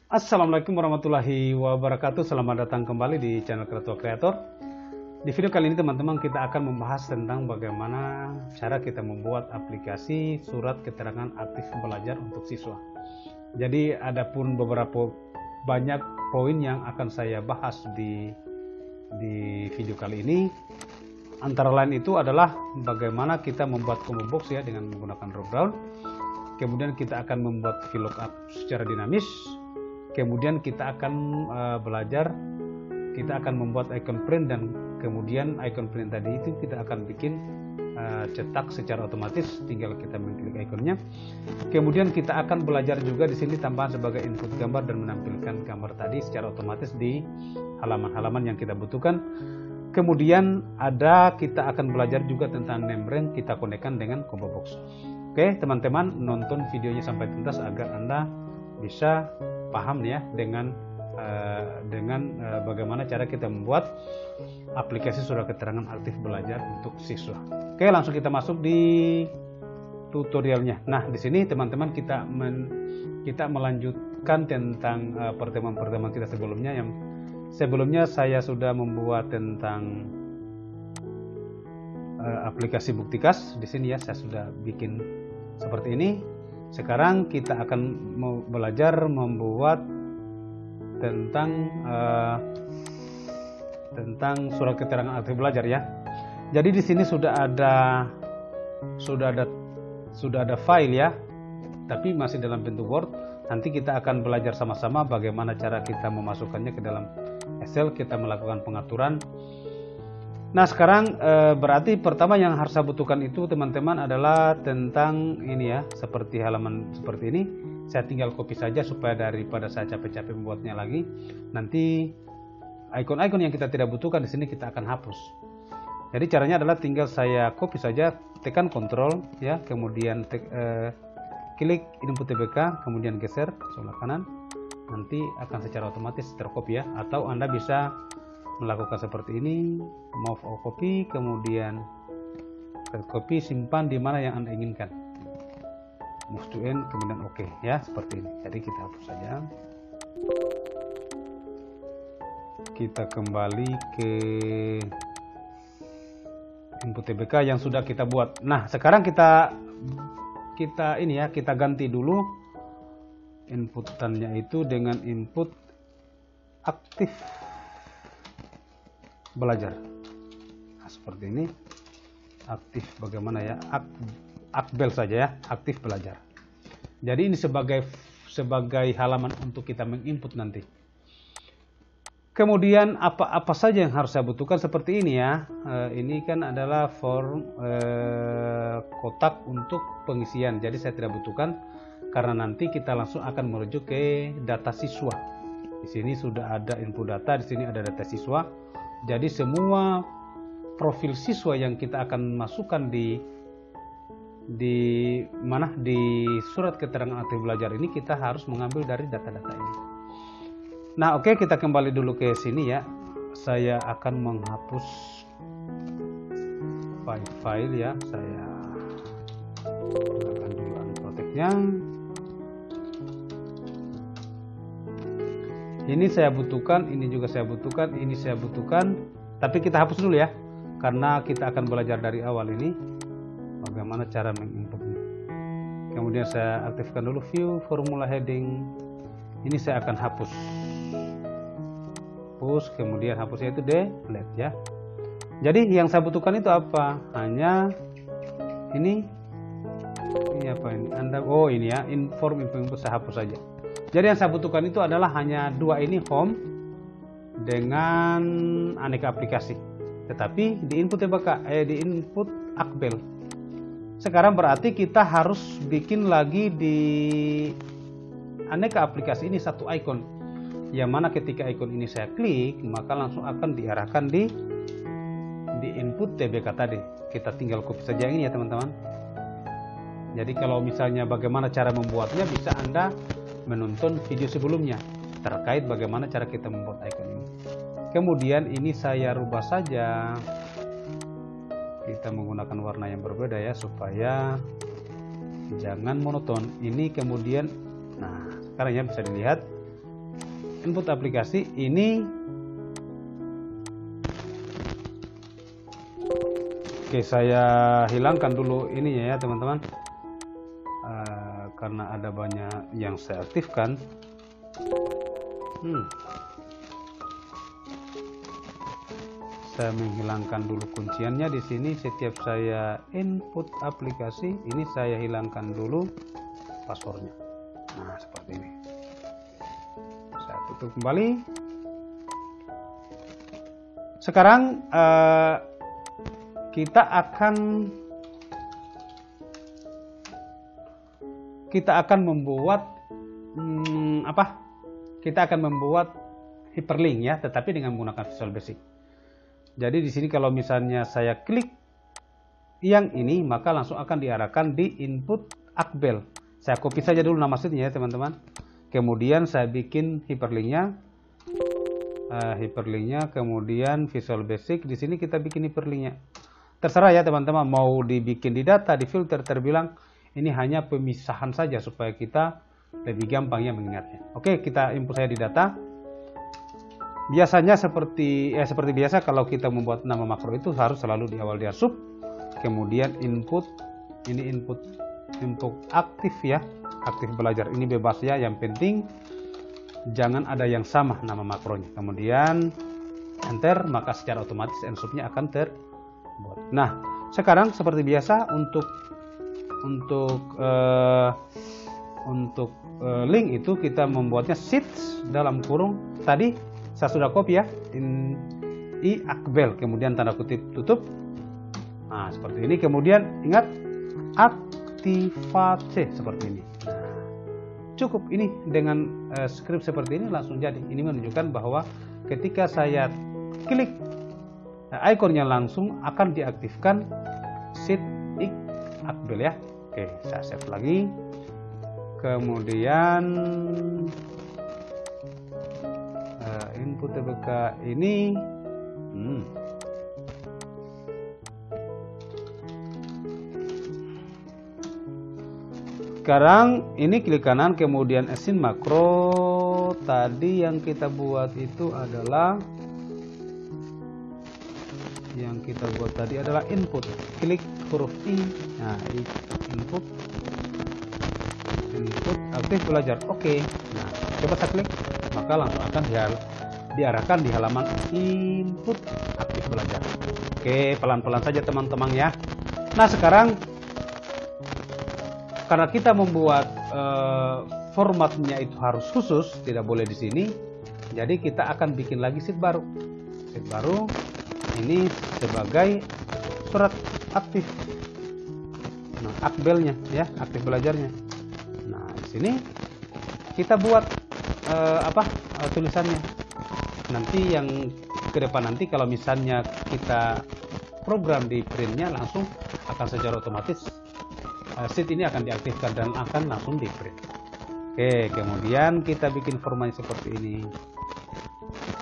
Assalamualaikum warahmatullahi wabarakatuh. Selamat datang kembali di channel Kreator Kreator. Di video kali ini teman-teman kita akan membahas tentang bagaimana cara kita membuat aplikasi surat keterangan aktif belajar untuk siswa. Jadi ada pun beberapa banyak poin yang akan saya bahas di video kali ini. Antara lain itu adalah bagaimana kita membuat combo box ya dengan menggunakan dropdown. Kemudian kita akan membuat VLOOKUP secara dinamis. Kemudian kita akan belajar, kita akan membuat icon print, dan kemudian icon print tadi itu kita akan bikin cetak secara otomatis, tinggal kita mengklik ikonnya. Kemudian kita akan belajar juga di sini tambahan sebagai input gambar dan menampilkan gambar tadi secara otomatis di halaman-halaman yang kita butuhkan. Kemudian kita akan belajar juga tentang name range, kita konekkan dengan combo box. Oke teman-teman, nonton videonya sampai tuntas agar Anda bisa paham ya dengan bagaimana cara kita membuat aplikasi surat keterangan aktif belajar untuk siswa. Oke, langsung kita masuk di tutorialnya. Nah, di sini teman-teman kita melanjutkan tentang pertemuan-pertemuan kita sebelumnya. Yang sebelumnya saya sudah membuat tentang aplikasi Buktikas. Di sini ya saya sudah bikin seperti ini. Sekarang kita akan belajar membuat tentang surat keterangan aktif belajar ya. Jadi di sini sudah ada file ya, tapi masih dalam bentuk Word. Nanti kita akan belajar sama-sama bagaimana cara kita memasukkannya ke dalam Excel, kita melakukan pengaturan. Nah sekarang berarti pertama yang harus saya butuhkan itu teman-teman adalah tentang ini ya, seperti halaman seperti ini. Saya tinggal copy saja supaya daripada saya capek-capek membuatnya lagi. Nanti icon-icon yang kita tidak butuhkan di sini kita akan hapus. Jadi caranya adalah tinggal saya copy saja, tekan Ctrl ya, kemudian klik input TBK, kemudian geser ke sebelah kanan. Nanti akan secara otomatis tercopy ya, atau Anda bisa melakukan seperti ini, move or copy, kemudian copy, simpan di mana yang Anda inginkan, move to end, kemudian oke ya, seperti ini. Jadi kita hapus saja, kita kembali ke input TBK yang sudah kita buat. Nah sekarang kita ini ya, kita ganti dulu inputannya itu dengan input aktif belajar. Nah, seperti ini, aktif bagaimana ya, akbel saja ya, aktif belajar. Jadi ini sebagai halaman untuk kita menginput nanti. Kemudian apa saja yang harus saya butuhkan seperti ini ya. Ini kan adalah form kotak untuk pengisian. Jadi saya tidak butuhkan karena nanti kita langsung akan merujuk ke data siswa. Di sini sudah ada input data, di sini ada data siswa. Jadi semua profil siswa yang kita akan masukkan di surat keterangan aktif belajar ini, kita harus mengambil dari data-data ini. Nah oke, kita kembali dulu ke sini ya. Saya akan menghapus file ya. Saya gunakan dulu unprotect-nya. Ini saya butuhkan, ini juga saya butuhkan, ini saya butuhkan. Tapi kita hapus dulu ya, karena kita akan belajar dari awal ini bagaimana cara menginputnya. Kemudian saya aktifkan dulu view formula heading. Ini saya akan hapus. Kemudian hapusnya itu delete ya. Jadi yang saya butuhkan itu apa? Hanya ini apa ini? Ini ya, info saya hapus saja. Jadi yang saya butuhkan itu adalah hanya dua ini, home dengan aneka aplikasi. Tetapi di input di input akbel. Sekarang berarti kita harus bikin lagi di aneka aplikasi ini satu icon. Yang mana ketika icon ini saya klik, maka langsung akan diarahkan di input TBK tadi. Kita tinggal copy saja ini ya teman-teman. Jadi kalau misalnya bagaimana cara membuatnya, bisa Anda menonton video sebelumnya terkait bagaimana cara kita membuat icon ini. Kemudian ini saya rubah saja, kita menggunakan warna yang berbeda ya, supaya jangan monoton. Ini kemudian, nah sekarang ya bisa dilihat input aplikasi ini. Oke, saya hilangkan dulu ininya ya teman-teman, karena ada banyak yang saya aktifkan. Saya menghilangkan dulu kunciannya di sini. Setiap saya input aplikasi ini saya hilangkan dulu passwordnya. Nah, seperti ini. Saya tutup kembali. Sekarang kita akan membuat Kita akan membuat hyperlink ya, tetapi dengan menggunakan Visual Basic. Jadi di sini kalau misalnya saya klik yang ini, maka langsung akan diarahkan di input Akbel. Saya copy saja dulu nama sheetnya ya teman-teman. Kemudian saya bikin hyperlinknya, kemudian Visual Basic. Di sini kita bikin hyperlinknya. Terserah ya teman-teman, mau dibikin di data, di filter, terbilang ini hanya pemisahan saja supaya kita lebih gampang ya mengingatnya. Oke, kita input saya di data. Biasanya seperti biasa kalau kita membuat nama makro itu harus selalu di awal dia sub, kemudian input. Ini input aktif ya, aktif belajar. Ini bebas ya, yang penting jangan ada yang sama nama makronya. Kemudian enter, maka secara otomatis ensubnya akan terbuat. Nah, sekarang seperti biasa untuk link itu kita membuatnya sheets dalam kurung tadi. Saya sudah copy ya, i Akbel, kemudian tanda kutip tutup. Nah, seperti ini. Kemudian ingat aktivasi seperti ini. Cukup ini dengan script seperti ini langsung jadi. Ini menunjukkan bahwa ketika saya klik ikonnya langsung akan diaktifkan sheet i Akbel ya. Oke, saya save lagi. Kemudian input TBK ini sekarang ini klik kanan, kemudian assign makro. Tadi yang kita buat itu adalah input. Klik huruf I. Nah, input aktif belajar. Oke. Nah, coba saya klik, maka langsung akan diarahkan di halaman input aktif belajar. Oke, pelan-pelan saja teman-teman ya. Nah, sekarang karena kita membuat formatnya itu harus khusus, tidak boleh di sini. Jadi kita akan bikin lagi sheet baru. Sheet baru ini sebagai surat aktif. Nah, Akbelnya ya, aktif belajarnya. Nah, di sini kita buat tulisannya. Nanti yang ke depan nanti kalau misalnya kita program di printnya langsung akan secara otomatis sheet ini akan diaktifkan dan akan langsung di print. Oke, kemudian kita bikin formatnya seperti ini.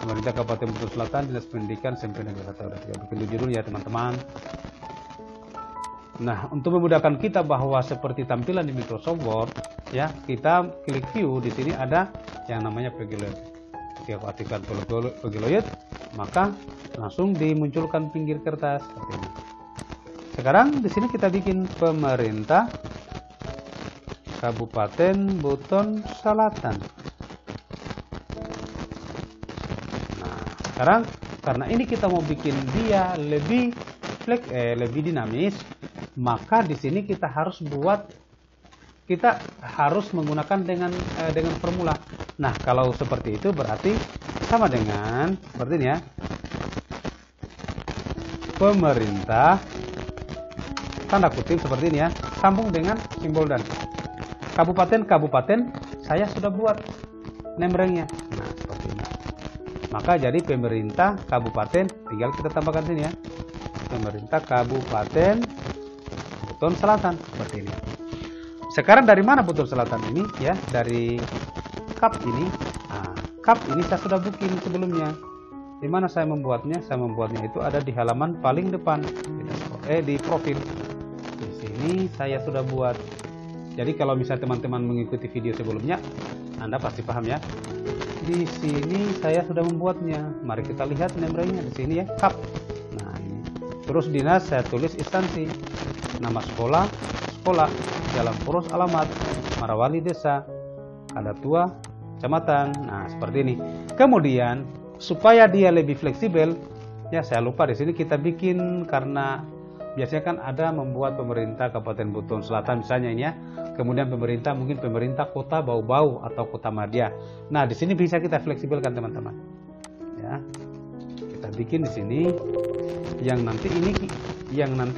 Pemerintah Kabupaten Bengkulu Selatan, Dinas Pendidikan, SMP Negara Tahu. Bikin judul ya teman-teman. Nah, untuk memudahkan kita bahwa seperti tampilan di Microsoft Word, ya, kita klik view. Di sini ada yang namanya Pageloid. Jika aku aktifkan Pageloid, maka langsung dimunculkan pinggir kertas seperti ini. Sekarang di sini kita bikin Pemerintah Kabupaten Buton Selatan. Nah, sekarang karena ini kita mau bikin dia lebih dinamis, maka di sini kita harus menggunakan dengan formula. Nah, kalau seperti itu berarti sama dengan seperti ini ya. Pemerintah tanda kutip seperti ini ya, sambung dengan simbol dan. Kabupaten saya sudah buat name-nya. Nah, seperti ini. Maka jadi pemerintah kabupaten, tinggal kita tambahkan sini ya. Pemerintah Kabupaten Buton Selatan seperti ini. Sekarang dari mana Buton Selatan ini ya? Dari cup ini. Nah, cup ini saya sudah bikin sebelumnya. Di mana saya membuatnya? Saya membuatnya itu ada di halaman paling depan di profil. Di sini saya sudah buat. Jadi kalau misalnya teman-teman mengikuti video sebelumnya, Anda pasti paham ya. di sini saya sudah membuatnya. Mari kita lihat name-nya di sini ya, cup. Nah, ini. Terus dinas saya tulis instansi. Nama sekolah, sekolah, jalan Purus alamat, Marawali desa, Kadatua, kecamatan. Nah, seperti ini. Kemudian supaya dia lebih fleksibel, ya saya lupa di sini kita bikin, karena biasanya kan ada membuat pemerintah Kabupaten Buton Selatan misalnya ini ya. Kemudian pemerintah, mungkin pemerintah kota Bau-Bau atau kota Madya. Nah, di sini bisa kita fleksibelkan teman-teman. Ya. Kita bikin di sini yang nanti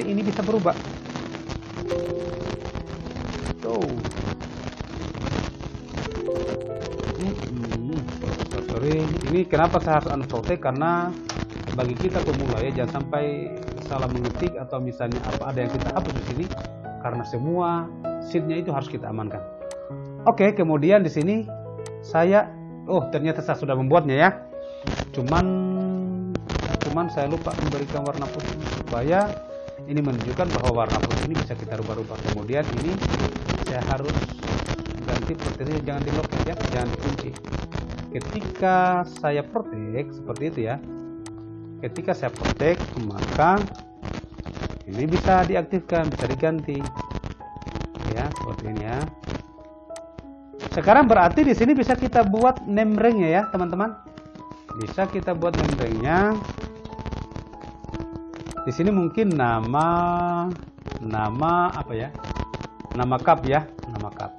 ini bisa berubah. Tuh. Sorry, ini kenapa saya harus unprotect, karena bagi kita pemula ya, jangan sampai salah mengetik atau misalnya ada yang kita hapus di sini, karena semua sheetnya itu harus kita amankan. Oke, kemudian di sini saya, ternyata saya sudah membuatnya ya. Cuman saya lupa memberikan warna putih, supaya ini menunjukkan bahwa warna putih ini bisa kita rubah-rubah. Kemudian ini saya harus ganti proteksi, jangan di lock ya, jangan dikunci. Ketika saya protect seperti itu ya, ketika saya protect maka ini bisa diaktifkan, bisa diganti ya, seperti ini ya. Sekarang berarti di sini bisa kita buat name ring-nya ya teman-teman, bisa kita buat name ring-nya. Di sini mungkin nama apa ya, nama cup ya, nama cup,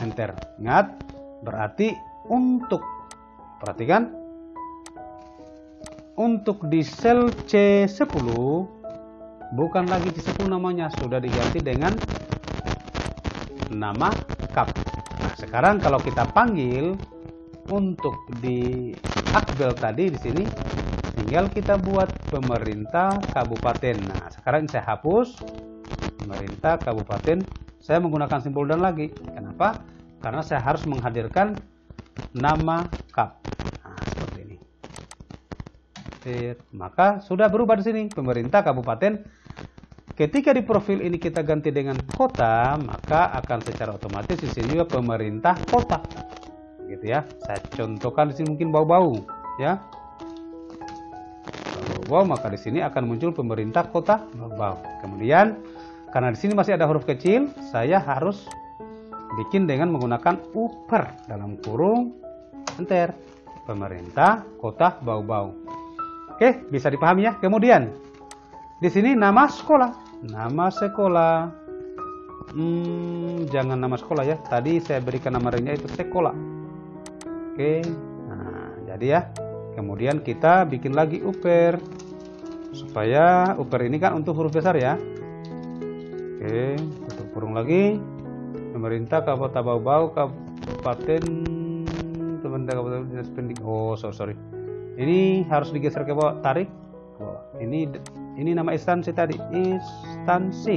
enter. Ingat, berarti perhatikan, untuk di sel C10 bukan lagi C10 namanya, sudah diganti dengan nama cup. Nah, sekarang kalau kita panggil untuk di akbel tadi di sini, tinggal kita buat pemerintah kabupaten. Nah, sekarang saya hapus pemerintah kabupaten, saya menggunakan simbol dan lagi. Kenapa? Karena saya harus menghadirkan nama cup. Nah, seperti ini. Maka sudah berubah di sini pemerintah kabupaten. Ketika di profil ini kita ganti dengan kota, maka akan secara otomatis di sini juga pemerintah kota. Gitu ya. Saya contohkan di sini mungkin Bau-Bau ya. Bau-Bau, maka di sini akan muncul pemerintah kota Bau-Bau. Kemudian karena di sini masih ada huruf kecil, saya harus bikin dengan menggunakan upper dalam kurung enter, pemerintah kota Bau-Bau. Oke, bisa dipahami ya. Kemudian di sini nama sekolah. Nama sekolah, jangan nama sekolah ya. Tadi saya berikan nama ringnya itu sekolah. Oke, nah jadi ya. Kemudian kita bikin lagi upper, supaya upper ini kan untuk huruf besar ya. Oke, tutup kurung lagi. Pemerintah Kabupaten Bau-Bau, Kabupaten, pemerintah Kabupaten Dinas Pendidikan. Sorry. Ini harus digeser ke bawah, tarik ke bawah. Ini nama instansi tadi, instansi,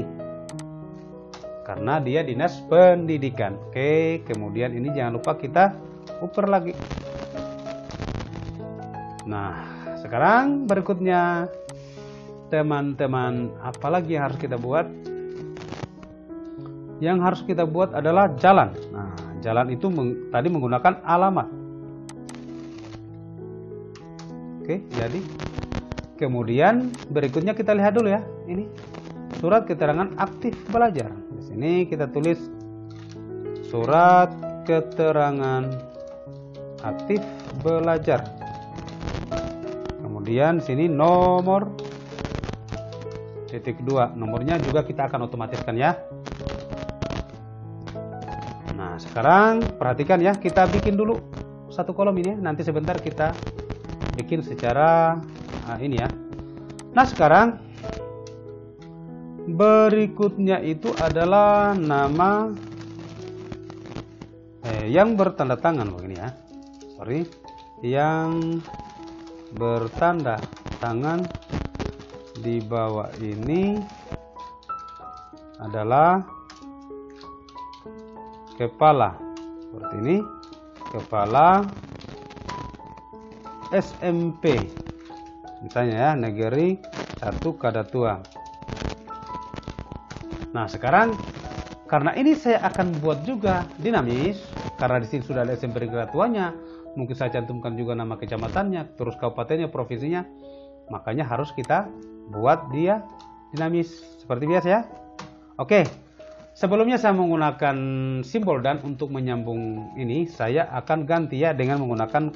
karena dia dinas pendidikan. Oke, kemudian ini jangan lupa kita upper lagi. Nah, sekarang berikutnya teman-teman, apalagi yang harus kita buat? Yang harus kita buat adalah jalan. Nah, jalan itu tadi menggunakan alamat. Oke, jadi kemudian berikutnya kita lihat dulu ya, ini surat keterangan aktif belajar. Di sini kita tulis surat keterangan aktif belajar. Kemudian sini nomor titik 2, nomornya juga kita akan otomatiskan ya. Nah, sekarang perhatikan ya, kita bikin dulu satu kolom ini ya. Nanti sebentar kita bikin secara ini ya. Nah, sekarang berikutnya itu adalah nama yang bertanda tangan begini ya. Yang bertanda tangan di bawah ini adalah kepala, seperti ini, kepala SMP. Misalnya ya, Negeri 1 Kadatua. Nah, sekarang karena ini saya akan buat juga dinamis, karena di sini sudah ada SMP Kadatua-nya, mungkin saya cantumkan juga nama kecamatannya, terus kabupatennya, provinsinya. Makanya harus kita buat dia dinamis seperti biasa ya. Oke, sebelumnya saya menggunakan simbol dan untuk menyambung ini saya akan ganti ya dengan menggunakan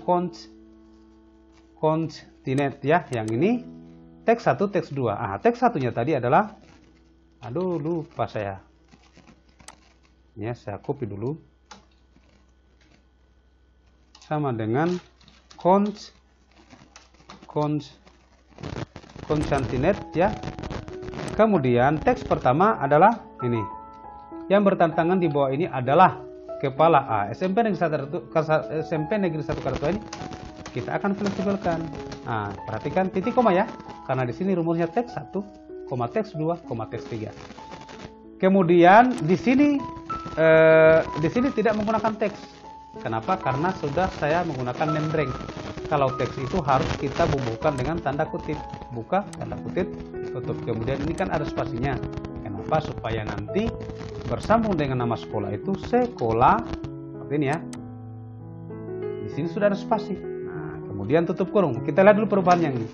kontinet ya. Yang ini teks 1, teks 2. Teks satunya tadi adalah, aduh lupa saya. Ya, saya copy dulu. Sama dengan kontinet ya. Kemudian teks pertama adalah ini. Yang bertantangan di bawah ini adalah kepala SMP Negeri 1 Karatua ini kita akan fleksibelkan. Perhatikan titik koma ya. Karena di sini rumusnya teks 1, teks 2, teks 3. Kemudian di sini tidak menggunakan teks. Kenapa? Karena sudah saya menggunakan membrane. Kalau teks itu harus kita bubuhkan dengan tanda kutip, buka tanda kutip, tutup. Kemudian ini kan ada spasinya. Kenapa? Supaya nanti bersambung dengan nama sekolah itu sekolah seperti ini ya. Di sini sudah ada spasi. Kemudian tutup kurung. Kita lihat dulu perubahannya ini.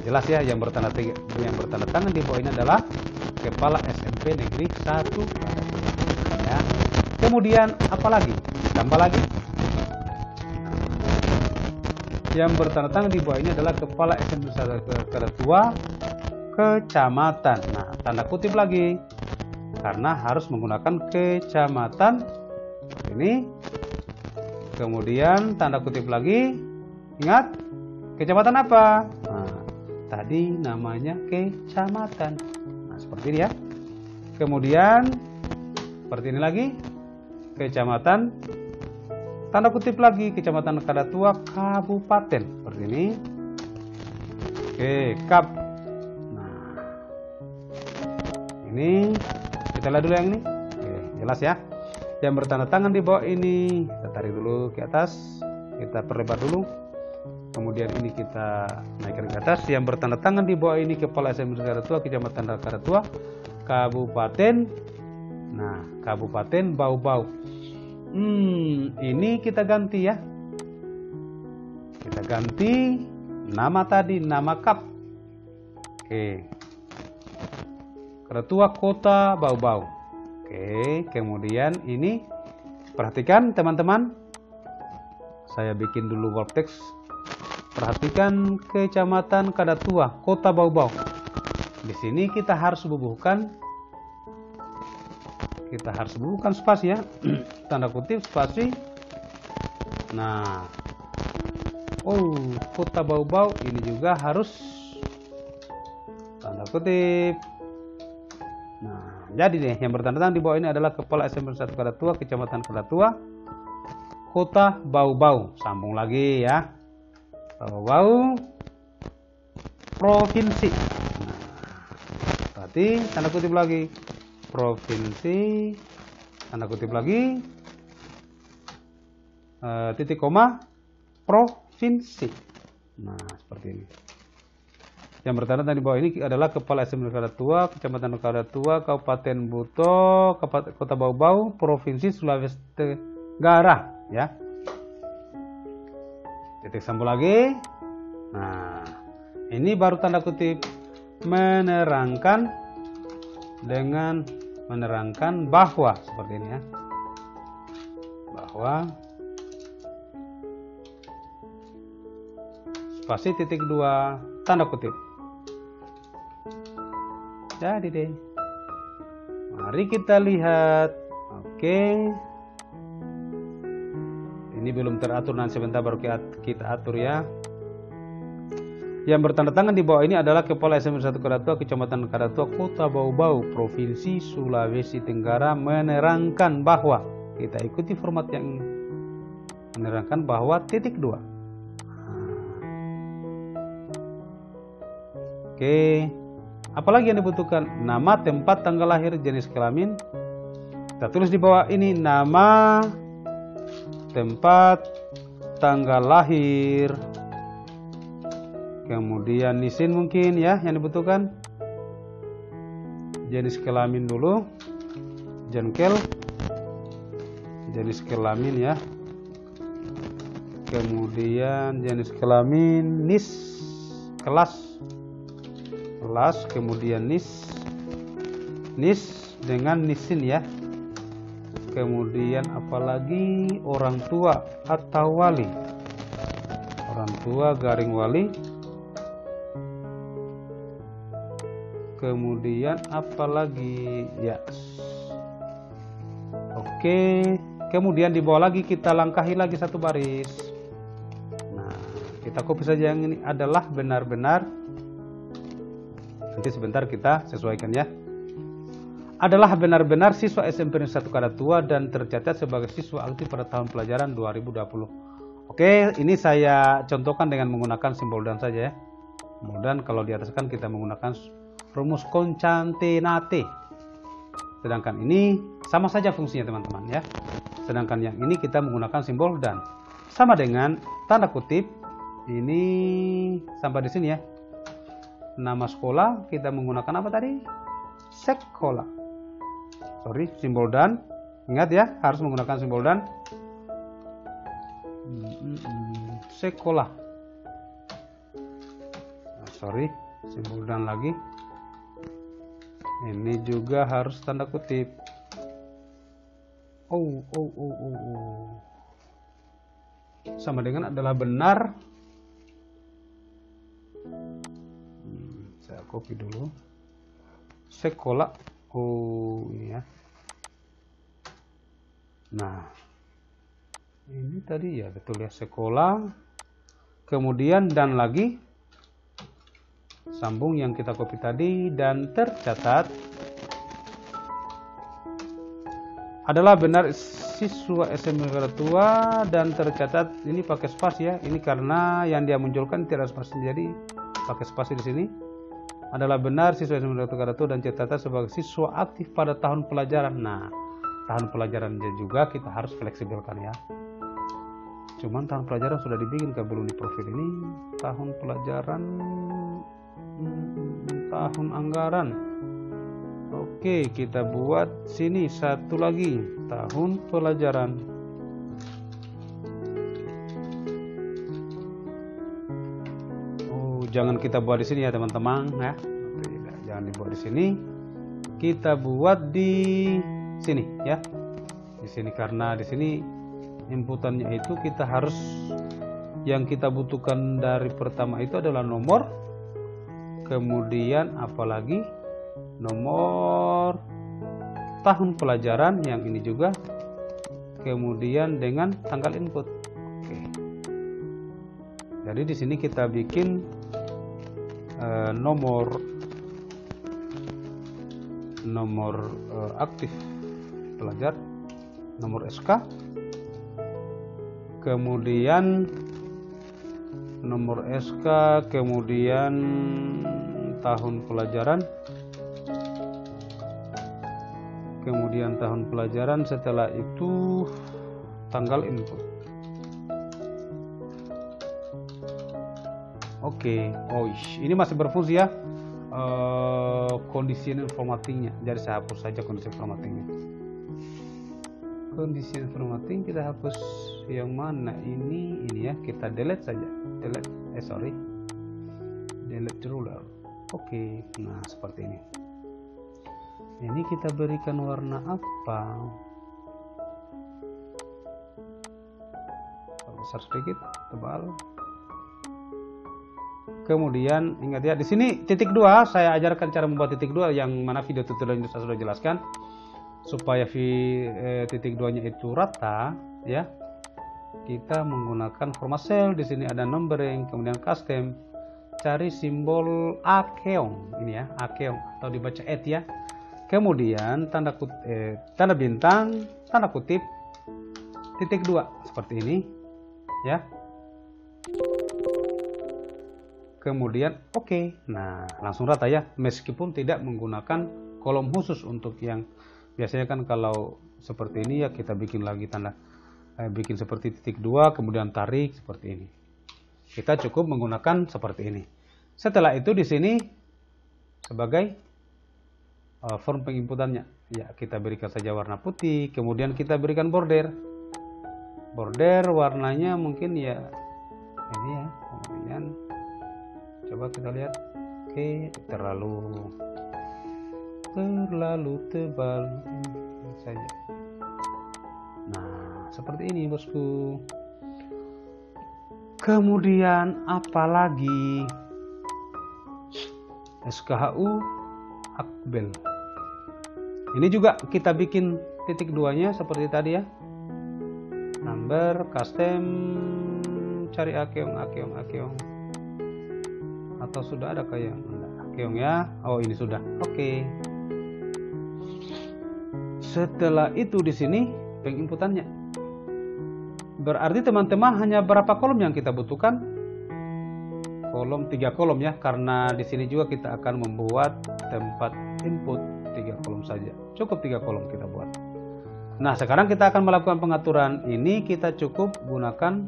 Jelas ya, yang bertanda tangan di bawah ini adalah kepala SMP Negeri 1 ya. Kemudian apa lagi? Tambah lagi. Yang bertanda tangan di bawah ini adalah kepala SMP 1 Karatua Kecamatan. Tanda kutip lagi karena harus menggunakan kecamatan ini. Kemudian tanda kutip lagi. Ingat kecamatan apa? Tadi namanya kecamatan. Seperti ini ya. Kemudian seperti ini lagi. Kecamatan. Tanda kutip lagi kecamatan Karatua Kabupaten. Seperti ini. Oke, Kap. Ini kita lihat dulu yang ini. Jelas ya. Yang bertanda tangan di bawah ini kita tarik dulu ke atas. Kita perlebar dulu. Kemudian ini kita naikkan ke atas. Yang bertanda tangan di bawah ini kepala SMP Karatua Kecamatan Karatua Kabupaten. Kabupaten Bau-Bau. Ini kita ganti ya. Kita ganti nama tadi, nama Kap. Oke. Karatua Kota Bau-Bau. Oke, kemudian ini perhatikan teman-teman. Saya bikin dulu word text. Perhatikan kecamatan Karatua Kota Bau-Bau. Di sini kita harus bubuhkan spasi ya. Tanda kutip spasi. Kota Bau-Bau ini juga harus tanda kutip. Jadi deh yang bertanda tangan di bawah ini adalah kepala SMP 1 Karatua Kecamatan Karatua Kota Bau-Bau. Sambung lagi ya. Bau-Bau Provinsi. Berarti tanda kutip lagi provinsi, tanda kutip lagi titik koma provinsi. Seperti ini. Yang bertanda tangan di bawah ini adalah kepala SMP Karatua Kecamatan Karatua Kabupaten Buto Kota Bau-Bau Provinsi Sulawesi Tenggara ya. Titik sambung lagi. Ini baru tanda kutip menerangkan dengan menerangkan bahwa seperti ini ya. Bahwa spasi titik 2 tanda kutip. Jadi deh. Mari kita lihat. Oke. Ini belum teratur, nanti sebentar baru kita atur ya. Yang bertanda tangan di bawah ini adalah kepala SMP 1 Karatua Kecamatan Karatua Kota Bau-Bau Provinsi Sulawesi Tenggara menerangkan bahwa, kita ikuti format yang menerangkan bahwa titik 2. Oke. Apalagi yang dibutuhkan? Nama, tempat, tanggal lahir, jenis kelamin. Kita tulis di bawah ini nama, tempat, tanggal lahir, kemudian nisin mungkin ya yang dibutuhkan, jenis kelamin dulu, jengkel, jenis kelamin ya, kemudian jenis kelamin, nis, kelas, kemudian nis dengan nisin ya. Kemudian apalagi orang tua atau wali, orang tua garing wali. Kemudian apalagi ya. Oke, kemudian di bawah lagi kita langkahi lagi satu baris. Nah, kita copy saja yang ini adalah benar-benar. Nanti sebentar kita sesuaikan ya. Adalah benar-benar siswa SMP Negeri 1 Kadatua dan tercatat sebagai siswa aktif pada tahun pelajaran 2020. Oke, ini saya contohkan dengan menggunakan simbol dan saja ya. Kemudian kalau di atas kan kita menggunakan rumus koncatenate. Sedangkan ini sama saja fungsinya teman-teman ya. Sedangkan yang ini kita menggunakan simbol dan. Sama dengan tanda kutip ini sampai di sini ya. Nama sekolah kita menggunakan apa tadi? Sekolah. Sorry, simbol dan. Ingat ya, harus menggunakan simbol dan. Sekolah. Sorry, simbol dan lagi. Ini juga harus tanda kutip. Sama dengan adalah benar. Saya copy dulu. Sekolah. Ini ya. Nah, ini tadi ya betul ya, sekolah. Kemudian dan lagi. Sambung yang kita copy tadi dan tercatat adalah benar siswa SMP Kadatua dan tercatat ini pakai spasi ya. Ini karena yang dia munculkan tidak spasi, jadi pakai spasi di sini. Adalah benar siswa SMP Kadatua dan tercatat sebagai siswa aktif pada tahun pelajaran. Nah, tahun pelajarannya juga kita harus fleksibelkan ya. Cuman tahun pelajaran sudah dibikin ke belum di profil ini. Tahun pelajaran, tahun anggaran. Oke, kita buat sini satu lagi tahun pelajaran. Jangan kita buat di sini ya teman-teman ya. Jangan dibuat di sini. Kita buat di sini ya. Di sini karena di sini inputannya itu kita harus, yang kita butuhkan dari pertama itu adalah nomor. Kemudian apalagi nomor tahun pelajaran yang ini juga. Kemudian dengan tanggal input. Oke. Jadi di sini kita bikin nomor aktif pelajar, nomor SK, kemudian nomor SK, kemudian tahun pelajaran, kemudian tahun pelajaran, setelah itu tanggal input. Oke, ini masih berfungsi ya. Kondisi formattingnya, jadi saya hapus saja kondisi formattingnya. Kondisi formatting kita hapus yang mana ini ya, kita delete saja, delete ruler. Oke, nah seperti ini. Ini kita berikan warna apa? Besar sedikit, tebal. Kemudian ingat ya, di sini titik 2 saya ajarkan cara membuat titik 2 yang mana video tutorial saya sudah jelaskan. Supaya titik 2-nya itu rata ya. Kita menggunakan format cell, di sini ada numbering, kemudian custom. Cari simbol akeong ini ya, akeong atau dibaca et ya. Kemudian tanda bintang, tanda kutip, titik 2 seperti ini ya. Kemudian oke. Nah, langsung rata ya, meskipun tidak menggunakan kolom khusus. Untuk yang biasanya kan kalau seperti ini ya kita bikin lagi bikin seperti titik 2 kemudian tarik seperti ini. Kita cukup menggunakan seperti ini. Setelah itu di sini sebagai form penginputannya ya, kita berikan saja warna putih, kemudian kita berikan border border warnanya mungkin ya ini ya. Kemudian coba kita lihat. Oke, terlalu tebal saja. Nah, seperti ini bosku. Kemudian apalagi SKHU Akbel. Ini juga kita bikin titik duanya seperti tadi ya. Number, custom, cari akeong. Atau sudah ada kayak akeong ya. Oh, ini sudah. Oke. Setelah itu di sini penginputannya. Berarti teman-teman hanya berapa kolom yang kita butuhkan? Kolom 3 kolom ya, karena di sini juga kita akan membuat tempat input 3 kolom saja. Cukup 3 kolom kita buat. Nah, sekarang kita akan melakukan pengaturan. Ini kita cukup gunakan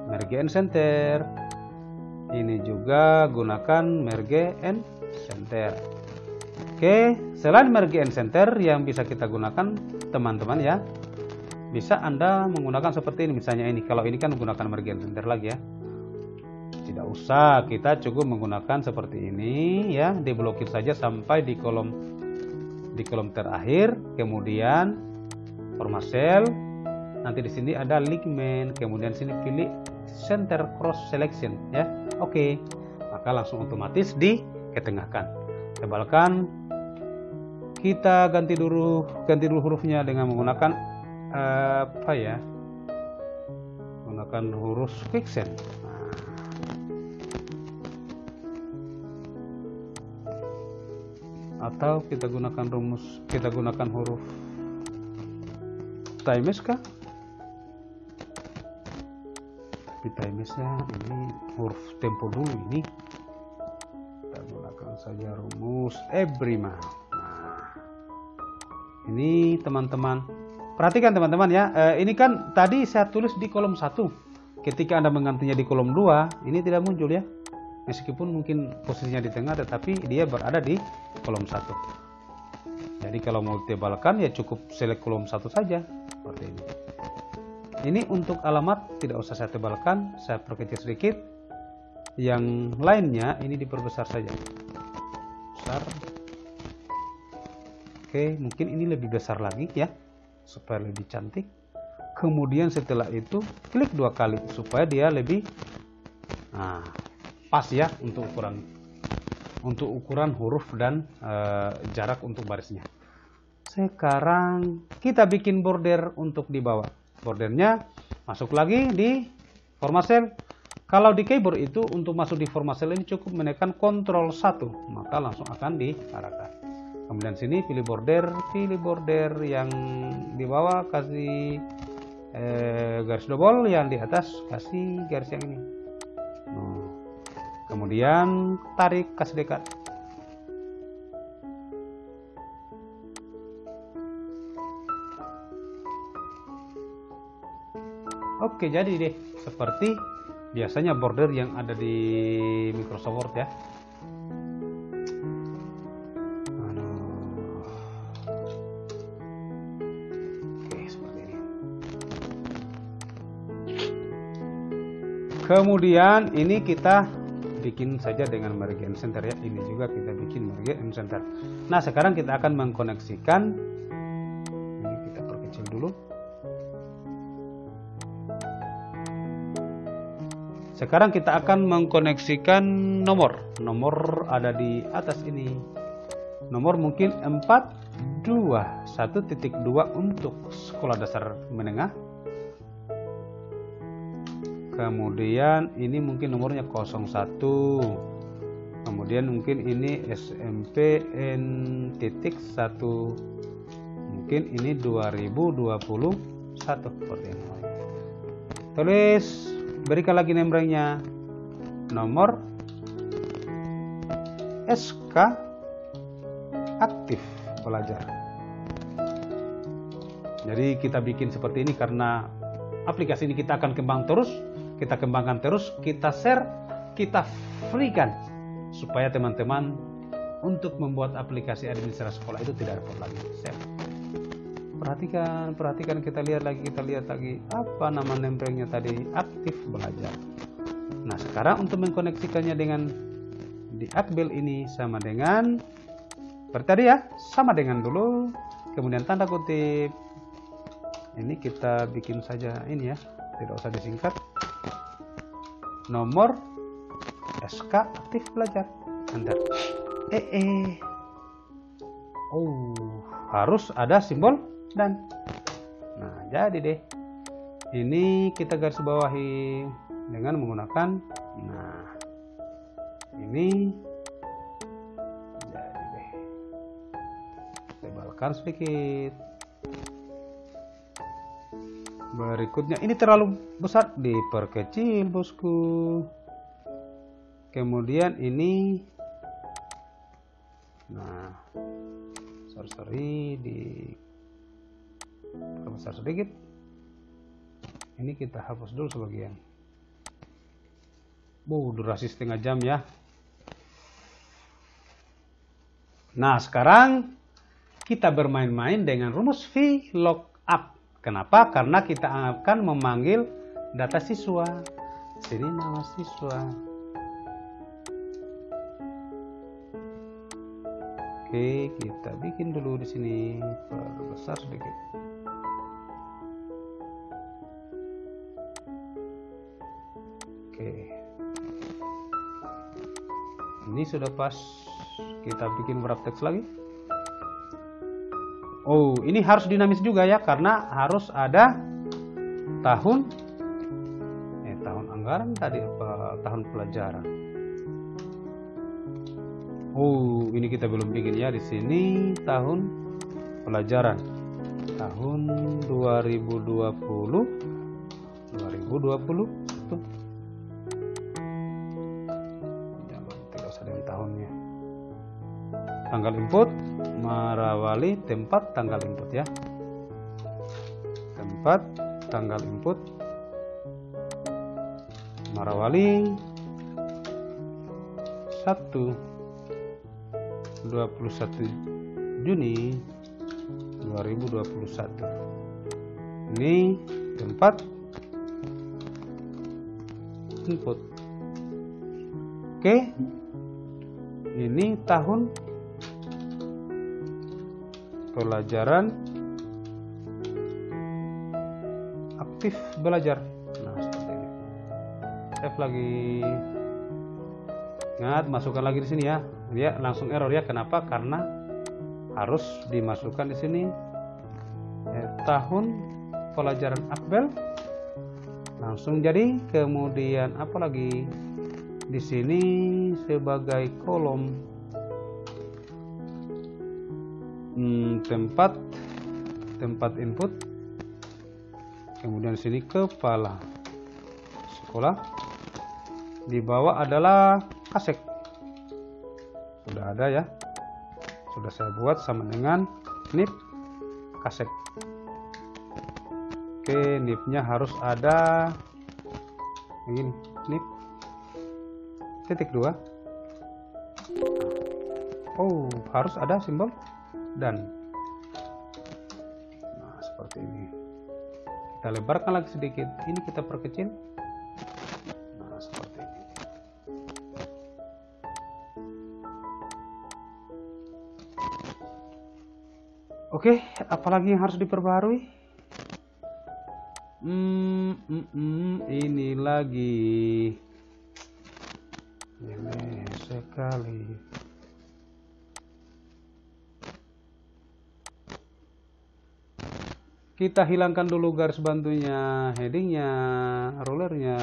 merge and center. Ini juga gunakan merge and center. Oke, selain merge and center yang bisa kita gunakan teman-teman ya, bisa Anda menggunakan seperti ini. Misalnya ini, kalau ini kan menggunakan merge and center lagi ya. Tidak usah, kita cukup menggunakan seperti ini ya, diblokir saja sampai di kolom terakhir. Kemudian format cell, nanti di sini ada ligament, kemudian sini pilih center cross selection ya. Oke, maka langsung otomatis diketengahkan. Tebalkan, kita ganti dulu hurufnya dengan menggunakan apa ya? Menggunakan huruf quicksand. Atau kita gunakan huruf Times kah? Tapi Timesnya ini huruf tempo dulu ini. Kita gunakan saja rumus Ebrima. Nah, ini teman-teman, perhatikan teman-teman ya. Ini kan tadi saya tulis di kolom 1. Ketika Anda menggantinya di kolom 2, ini tidak muncul ya. Meskipun mungkin posisinya di tengah, tetapi dia berada di kolom 1. Jadi kalau mau tebalkan ya cukup select kolom 1 saja seperti ini. Ini untuk alamat tidak usah saya tebalkan, saya perkecil sedikit. Yang lainnya ini diperbesar saja. Besar. Oke, mungkin ini lebih besar lagi ya, supaya lebih cantik. Kemudian setelah itu klik 2 kali supaya dia lebih pas ya untuk ukuran huruf dan jarak untuk barisnya. Sekarang kita bikin border untuk di bawah. Bordernya masuk lagi di format cell. Kalau di keyboard itu untuk masuk di format cell ini cukup menekan Ctrl 1, maka langsung akan diarahkan. Kemudian sini pilih border yang di bawah kasih garis double, yang di atas kasih garis yang ini. Kemudian tarik, kasih dekat. Oke, jadi deh seperti biasanya border yang ada di Microsoft Word ya. Oke, seperti ini. Kemudian ini kita bikin saja dengan merge and center ya. Ini juga kita bikin merge and center. Nah, sekarang kita akan mengkoneksikan. Ini kita perkecil dulu. Sekarang kita akan mengkoneksikan nomor. Nomor ada di atas ini. Nomor mungkin 421.2 untuk sekolah dasar menengah. Kemudian ini mungkin nomornya 01. Kemudian mungkin ini SMPN titik 1. Mungkin ini 2021 seperti ini. Tulis, berikan lagi name-nya. Nomor SK aktif belajar. Jadi kita bikin seperti ini karena aplikasi ini kita akan kembangkan terus, kita share, kita free-kan supaya teman-teman untuk membuat aplikasi administrasi sekolah itu tidak repot lagi. Share. Perhatikan, kita lihat lagi apa nama nembrengnya tadi, aktif belajar. Nah, sekarang untuk mengkoneksikannya dengan di Akbel ini sama dengan seperti tadi ya, sama dengan dulu, kemudian tanda kutip ini kita bikin saja ini ya, tidak usah disingkat, nomor SK aktif belajar Enter. Harus ada simbol dan. Nah, jadi deh ini kita garis bawahi dengan menggunakan, nah ini jadi deh, tebalkan sedikit. Berikutnya ini terlalu besar, diperkecil bosku. Kemudian ini, nah sorry diperbesar sedikit. Ini kita hapus dulu sebagian. Durasi setengah jam ya. Nah, sekarang kita bermain-main dengan rumus VLOOKUP. Kenapa? Karena kita akan memanggil data siswa. Sini nama siswa. Oke, kita bikin dulu di sini, perbesar sedikit. Oke. Ini sudah pas. Kita bikin wrap text lagi. Ini harus dinamis juga ya, karena harus ada tahun anggaran tadi, apa tahun pelajaran. Ini kita belum bikin ya, di sini tahun pelajaran tahun 2020 itu. Jangan, tidak usah dengan tahunnya. Tanggal input Marawali, tempat tanggal input ya. Tempat tanggal input Marawali 21 Juni 2021. Ini tempat input. Oke. Ini tahun pelajaran aktif belajar. Nah, seperti ini. Save lagi. Ingat, masukkan lagi di sini ya. Dia langsung error ya. Kenapa? Karena harus dimasukkan di sini tahun pelajaran Akbel. Langsung jadi. Kemudian apa lagi? Di sini sebagai kolom tempat input, kemudian sini kepala sekolah, di bawah adalah kasek, sudah ada ya, sudah saya buat sama dengan nip kasek. Oke, nipnya harus ada ini, nip titik 2. Harus ada simbol dan. Nah, seperti ini. Kita lebarkan lagi sedikit. Ini kita perkecil. Nah, seperti ini. Oke, apalagi yang harus diperbarui? Ini lagi. Ini sekali. Kita hilangkan dulu garis bantunya, headingnya, rulernya,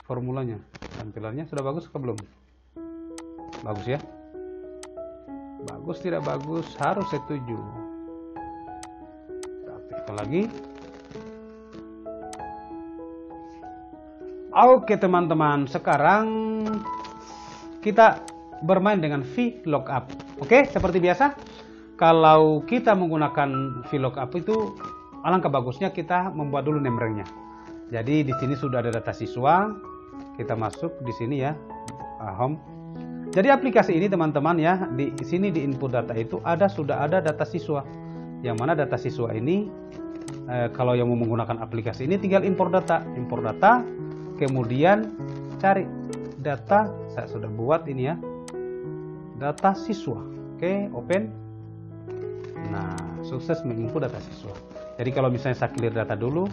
formulanya. Tampilannya sudah bagus atau belum? Bagus ya? Bagus tidak bagus, harus setuju. Kita aktifkan lagi. Oke teman-teman, sekarang kita bermain dengan VLOOKUP. Oke, seperti biasa. Kalau kita menggunakan VLOOKUP itu, alangkah bagusnya kita membuat dulu nembrengnya. Jadi di sini sudah ada data siswa, kita masuk di sini ya, home. Jadi aplikasi ini teman-teman ya, di sini di input data itu sudah ada data siswa. yang mana data siswa ini kalau yang mau menggunakan aplikasi ini tinggal impor data, kemudian cari data. Saya sudah buat ini ya, data siswa. Oke, open. Nah, sukses menginput data siswa. Jadi kalau misalnya saya clear data dulu,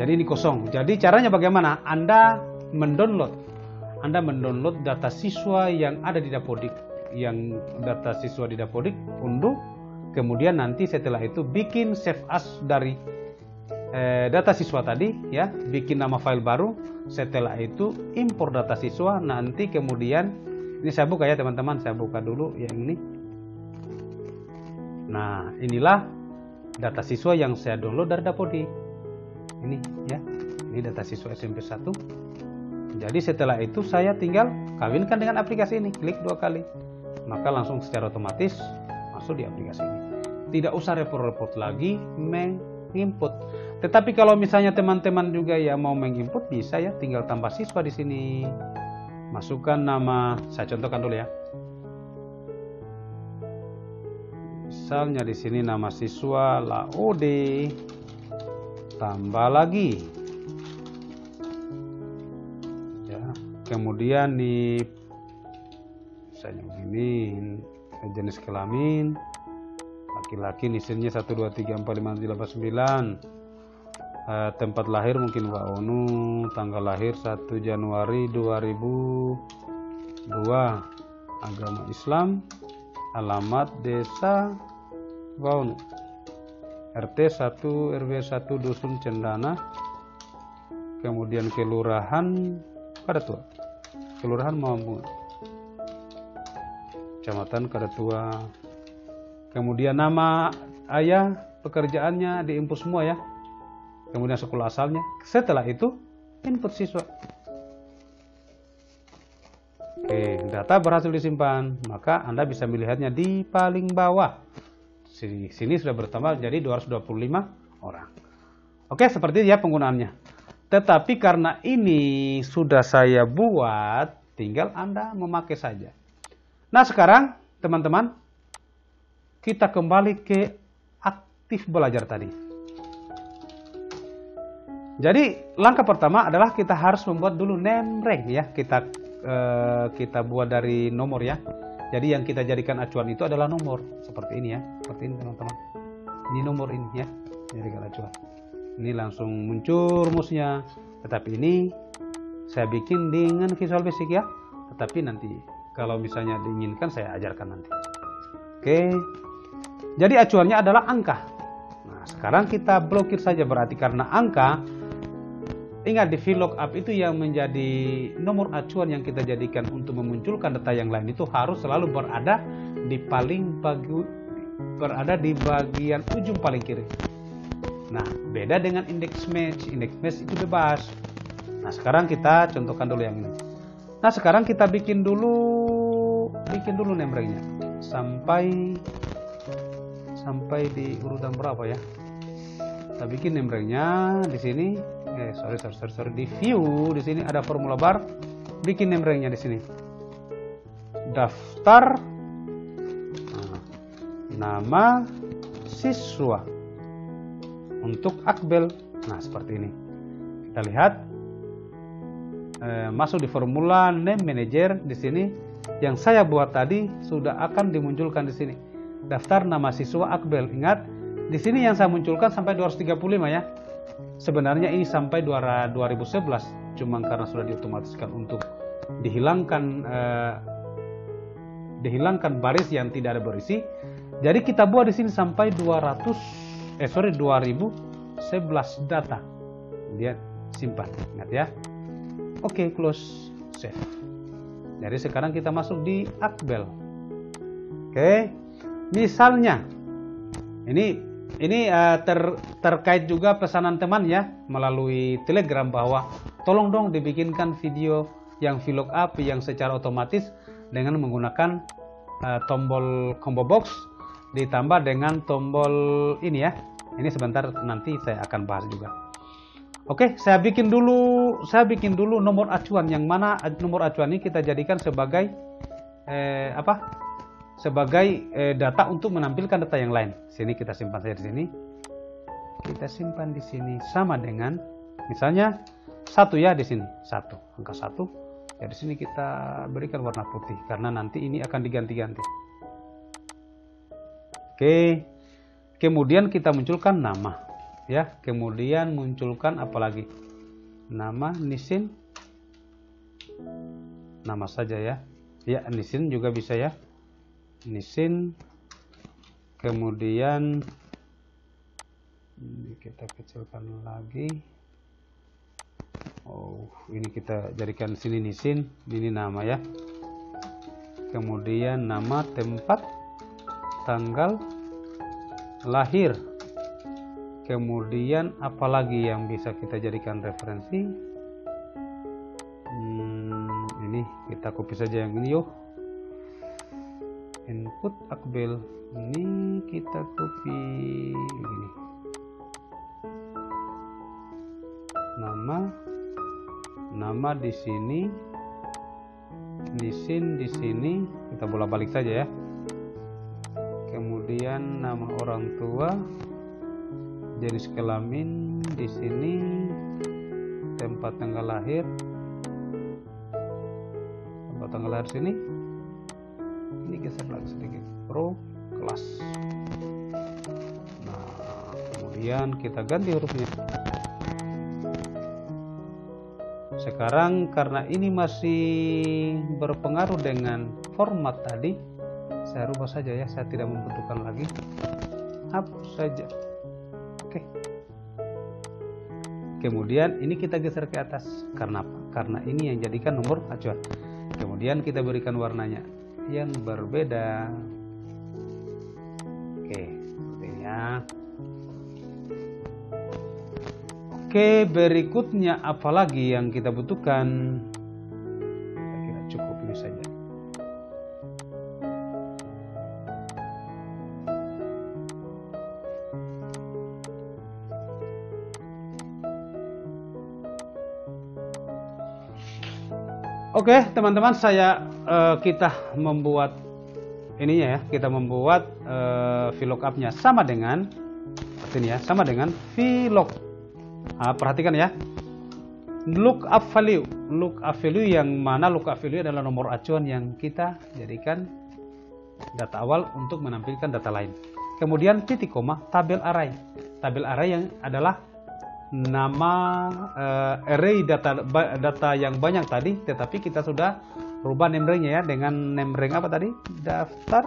jadi ini kosong. Jadi caranya bagaimana? Anda mendownload data siswa yang ada di Dapodik, unduh, kemudian nanti setelah itu bikin save as dari data siswa tadi ya, bikin nama file baru. Setelah itu impor data siswa, nanti kemudian ini saya buka ya teman-teman, saya buka dulu yang ini. Nah, inilah data siswa yang saya download dari Dapodik. Ini ya, ini data siswa SMP 1. Jadi setelah itu saya tinggal kawinkan dengan aplikasi ini, klik 2 kali, maka langsung secara otomatis masuk di aplikasi ini. Tidak usah repot-repot lagi menginput. Tetapi kalau misalnya teman-teman juga ya mau menginput, bisa ya, tinggal tambah siswa di sini. Masukkan nama, saya contohkan dulu ya. Misalnya di sini nama siswa Laode, tambah lagi. Ya, kemudian di misalnya begini, jenis kelamin laki-laki, isinya 1 2 3 4 5 6 7 8 9. Tempat lahir mungkin Waonu, tanggal lahir 1 Januari 2002, agama Islam, alamat desa Waonu, RT 1 RW 1 Dusun Cendana, kemudian kelurahan Kadatua, kelurahan Mawambungan, kecamatan Kadatua, kemudian nama ayah, pekerjaannya diinput semua ya, kemudian sekolah asalnya. Setelah itu input siswa. Oke, data berhasil disimpan, maka Anda bisa melihatnya di paling bawah. Sini sudah bertambah jadi 225 orang. Oke, seperti ya penggunaannya. Tetapi karena ini sudah saya buat, tinggal Anda memakai saja. Nah, sekarang teman-teman, kita kembali ke aktif belajar tadi. Jadi langkah pertama adalah kita harus membuat dulu name rank ya. Kita buat dari nomor ya. Jadi yang kita jadikan acuan itu adalah nomor seperti ini ya, seperti ini teman-teman. Ini nomor ini ya, jadikan acuan. Ini langsung muncul rumusnya. Tetapi ini saya bikin dengan Visual Basic ya. Tetapi nanti kalau misalnya diinginkan saya ajarkan nanti. Oke. Jadi acuannya adalah angka. Nah, sekarang kita blokir saja, berarti karena angka. Ingat, di VLOOKUP itu yang menjadi nomor acuan yang kita jadikan untuk memunculkan data yang lain itu harus selalu berada di bagian ujung paling kiri. Nah, beda dengan index match. Index match itu bebas. Nah, sekarang kita contohkan dulu yang ini. Nah, sekarang kita bikin dulu name rank-nya sampai di urutan berapa ya? Kita bikin name rank-nya di sini. Sorry, di view di sini ada formula bar, bikin name rank-nya di sini. Daftar nama siswa untuk Akbel. Nah, seperti ini. Kita lihat masuk di formula name manager di sini yang saya buat tadi sudah akan dimunculkan di sini. Daftar nama siswa Akbel. Ingat, di sini yang saya munculkan sampai 235 ya. Sebenarnya ini sampai 2011, cuma karena sudah diotomatiskan untuk dihilangkan baris yang tidak ada berisi. Jadi kita buat di sini sampai 2011 data. Dia simpan, ingat ya. Oke, close, save. Jadi sekarang kita masuk di Akbel. Oke, misalnya ini terkait juga pesanan teman ya melalui Telegram bahwa tolong dong dibikinkan video yang VLOOKUP yang secara otomatis dengan menggunakan tombol combo box ditambah dengan tombol ini ya. Ini sebentar nanti saya akan bahas juga. Oke, saya bikin dulu nomor acuan, yang mana nomor acuan ini kita jadikan sebagai sebagai data untuk menampilkan data yang lain. Sini kita simpan saja di sini. Kita simpan di sini sama dengan misalnya 1 ya di sini. 1, angka 1. Ya di sini kita berikan warna putih karena nanti ini akan diganti-ganti. Oke. Kemudian kita munculkan nama ya. Kemudian munculkan apa lagi? Nama Nisin. Nama saja ya. Ya, Nisin juga bisa ya. Nisin, kemudian ini kita kecilkan lagi. Oh, ini kita jadikan sini Nisin, ini nama ya. Kemudian nama, tempat, tanggal lahir. Kemudian apalagi yang bisa kita jadikan referensi? Ini kita copy saja yang ini yuk. Input Akbil ini kita copy ini. Nama di sini, Nisin di sini, kita bolak-balik saja ya. Kemudian nama orang tua, jenis kelamin di sini, tempat tanggal lahir, sini. Ini geser lagi sedikit, pro kelas. Nah, kemudian kita ganti hurufnya. Sekarang karena ini masih berpengaruh dengan format tadi, saya rubah saja ya, saya tidak membutuhkan lagi. Hapus saja. Oke. Kemudian ini kita geser ke atas. Karena apa? Karena ini yang jadikan nomor acuan. Kemudian kita berikan warnanya yang berbeda. Oke, seperti ini ya. Oke, berikutnya apalagi yang kita butuhkan? Saya kira cukup ini saja. Oke, teman-teman, kita membuat ininya ya, kita membuat VLOOKUP-nya sama dengan seperti ini ya, sama dengan VLOOK. Nah, perhatikan ya, lookup value yang mana lookup value adalah nomor acuan yang kita jadikan data awal untuk menampilkan data lain. Kemudian titik koma, tabel array yang adalah nama array data yang banyak tadi, tetapi kita sudah rubah name range-nya ya dengan name range apa tadi? Daftar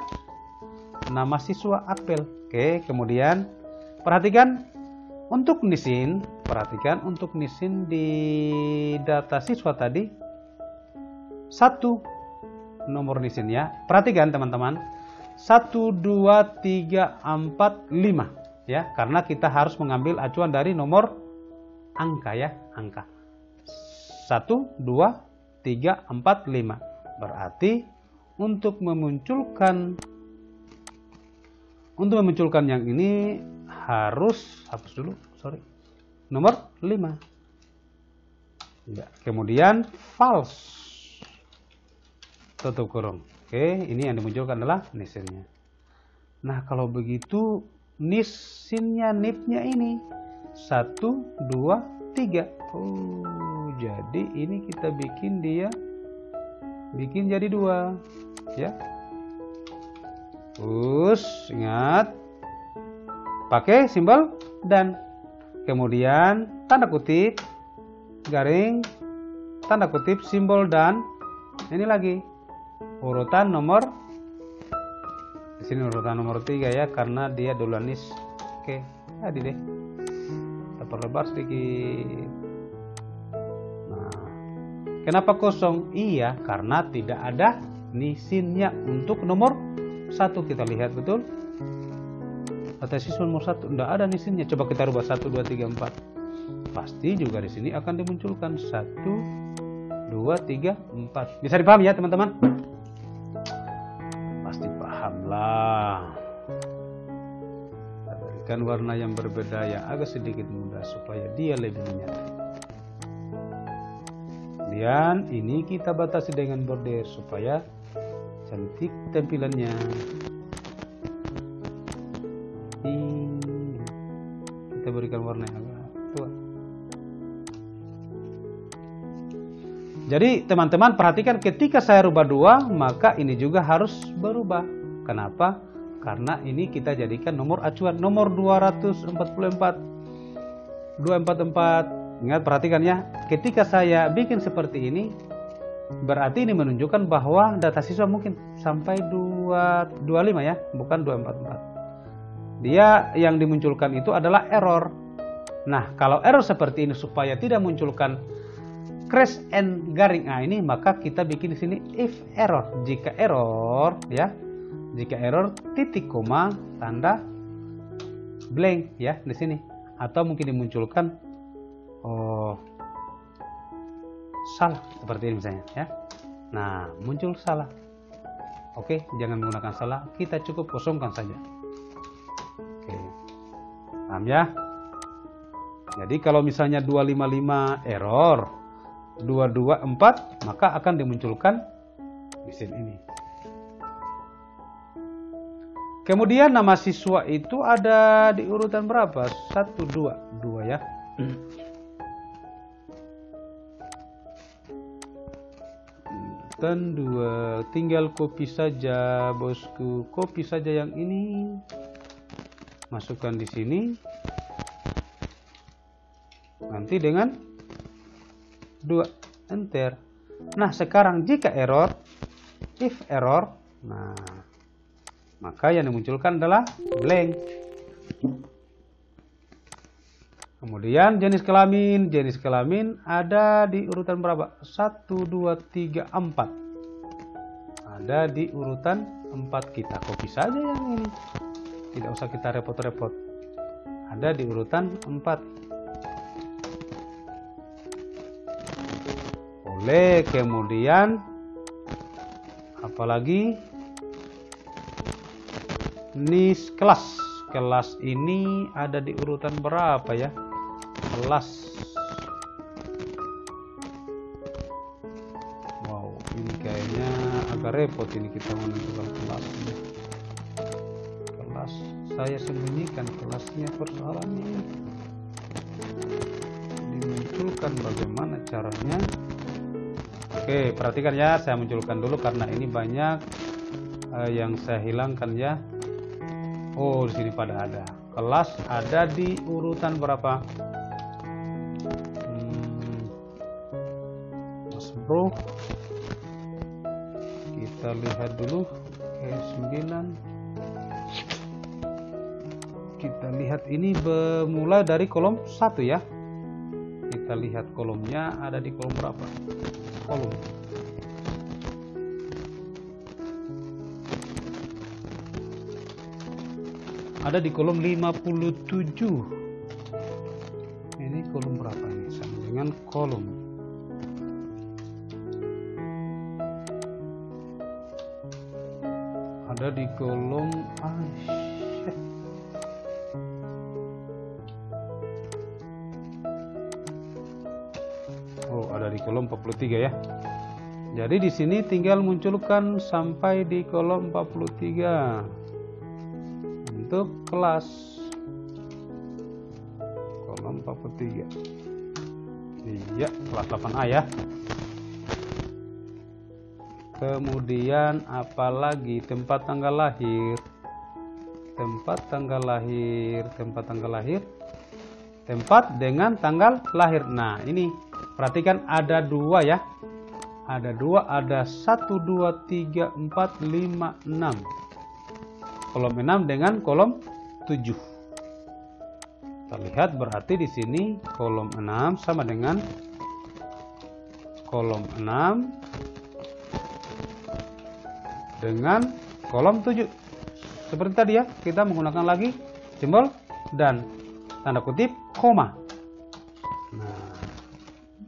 nama siswa Akbil. Oke, kemudian perhatikan untuk Nisin, di data siswa tadi 1 nomor Nisin ya. Perhatikan teman-teman, 1 2 3 4 5 ya, karena kita harus mengambil acuan dari nomor angka ya, angka 1 2 3 4 5. Berarti untuk memunculkan yang ini harus hapus dulu, nomor 5 ya. Kemudian false, tutup kurung. Oke, ini yang dimunculkan adalah Nisinnya. Nah, kalau begitu Nisinnya, nipnya ini 1 2 3. Oh, jadi ini kita bikin jadi 2 ya. Terus ingat pakai simbol dan, kemudian tanda kutip garing, tanda kutip simbol dan, ini lagi urutan nomor, di sini urutan nomor 3 ya, karena dia duluan nis. Oke, jadi deh kita perlebar sedikit. Nah, kenapa kosong? Iya, karena tidak ada nisinnya untuk nomor 1. Kita lihat betul data siswa nomor 1 tidak ada nisinnya. Coba kita rubah 1 2 3 4. Pasti juga di sini akan dimunculkan 1 2 3 4. Bisa dipahami ya teman-teman? Pasti paham lah. Kita berikan warna yang berbeda yang agak sedikit mudah supaya dia lebih menyatu. Kemudian ini kita batasi dengan border supaya cantik tampilannya. Kita berikan warna yang agak tua. Jadi teman-teman perhatikan, ketika saya rubah 2, maka ini juga harus berubah. Kenapa? Karena ini kita jadikan nomor acuan, nomor 244 244. Ingat, perhatikan ya, ketika saya bikin seperti ini, berarti ini menunjukkan bahwa data siswa mungkin sampai 225 ya, bukan 244. Dia yang dimunculkan itu adalah error. Nah, kalau error seperti ini supaya tidak munculkan crash and garing, nah ini maka kita bikin di sini if error. Jika error ya, jika error titik koma tanda blank ya di sini, atau mungkin dimunculkan salah seperti ini misalnya ya. Nah, muncul salah. Oke, jangan menggunakan salah, kita cukup kosongkan saja. Oke, paham ya? Jadi kalau misalnya 255 error, 224 maka akan dimunculkan mesin ini. Kemudian nama siswa itu ada di urutan berapa? 1, 2, 2 ya. Dan 2, tinggal copy saja bosku, copy saja yang ini. Masukkan di sini, nanti dengan 2 enter. Nah, sekarang jika error, if error, nah maka yang dimunculkan adalah blank. Kemudian jenis kelamin ada di urutan berapa? 1, 2, 3, 4. Ada di urutan 4, kita copy saja yang ini. Tidak usah kita repot-repot. Ada di urutan 4. Boleh, kemudian apalagi? Nis kelas. Kelas ini ada di urutan berapa ya? Kelas. Wow, ini kayaknya agak repot ini kita menentukan kelasnya. Kelas saya sembunyikan kelasnya, persoalannya dimunculkan bagaimana caranya. Oke, perhatikan ya, saya munculkan dulu karena ini banyak yang saya hilangkan ya. Oh, di sini pada ada. Kelas ada di urutan berapa? Mas Bro, kita lihat dulu. Oke, 9. Kita lihat ini bermula dari kolom 1 ya. Kita lihat kolomnya ada di kolom berapa? Kolom. Ada di kolom 57. Ini kolom berapa ini? Sama dengan kolom. Ada di kolom ada di kolom 43 ya. Jadi di sini tinggal munculkan sampai di kolom 43 untuk kelas kolom 43. Iya, kelas 8A ya. Kemudian apalagi? Tempat tanggal lahir. Tempat tanggal lahir, tempat tanggal lahir. Tempat dengan tanggal lahir. Nah, ini perhatikan ada 2 ya. Ada 2, ada 1, 2, 3, 4, 5, 6. Kolom 6 dengan kolom 7. Kita lihat berarti di sini kolom 6 sama dengan kolom 6 dengan kolom 7. Seperti tadi ya, kita menggunakan lagi simbol dan tanda kutip koma. Nah,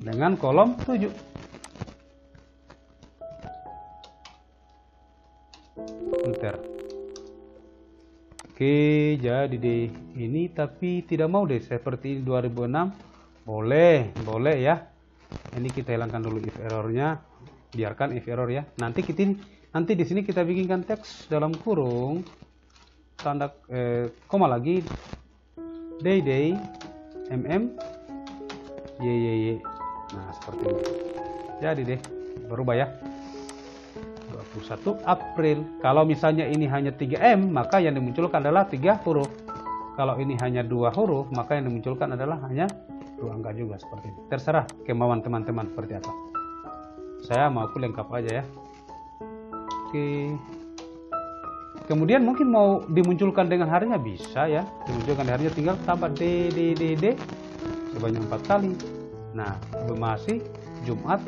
dengan kolom 7. Enter. Oke, jadi deh ini tapi tidak mau deh seperti 2006. Boleh ya. Ini kita hilangkan dulu if errornya. Biarkan if error ya. Nanti Nanti di sini kita bikinkan teks dalam kurung tanda koma lagi day y. Nah, seperti ini. Jadi deh, berubah ya. 21 April. Kalau misalnya ini hanya 3M, maka yang dimunculkan adalah 3 huruf. Kalau ini hanya 2 huruf, maka yang dimunculkan adalah hanya 2 angka juga, seperti ini. Terserah kemauan teman-teman seperti apa. Saya mau lengkap aja ya. Oke. Kemudian mungkin mau dimunculkan dengan harinya bisa ya. Dimunculkan harinya tinggal tambah D sebanyak 4 kali. Nah, masih Jumat,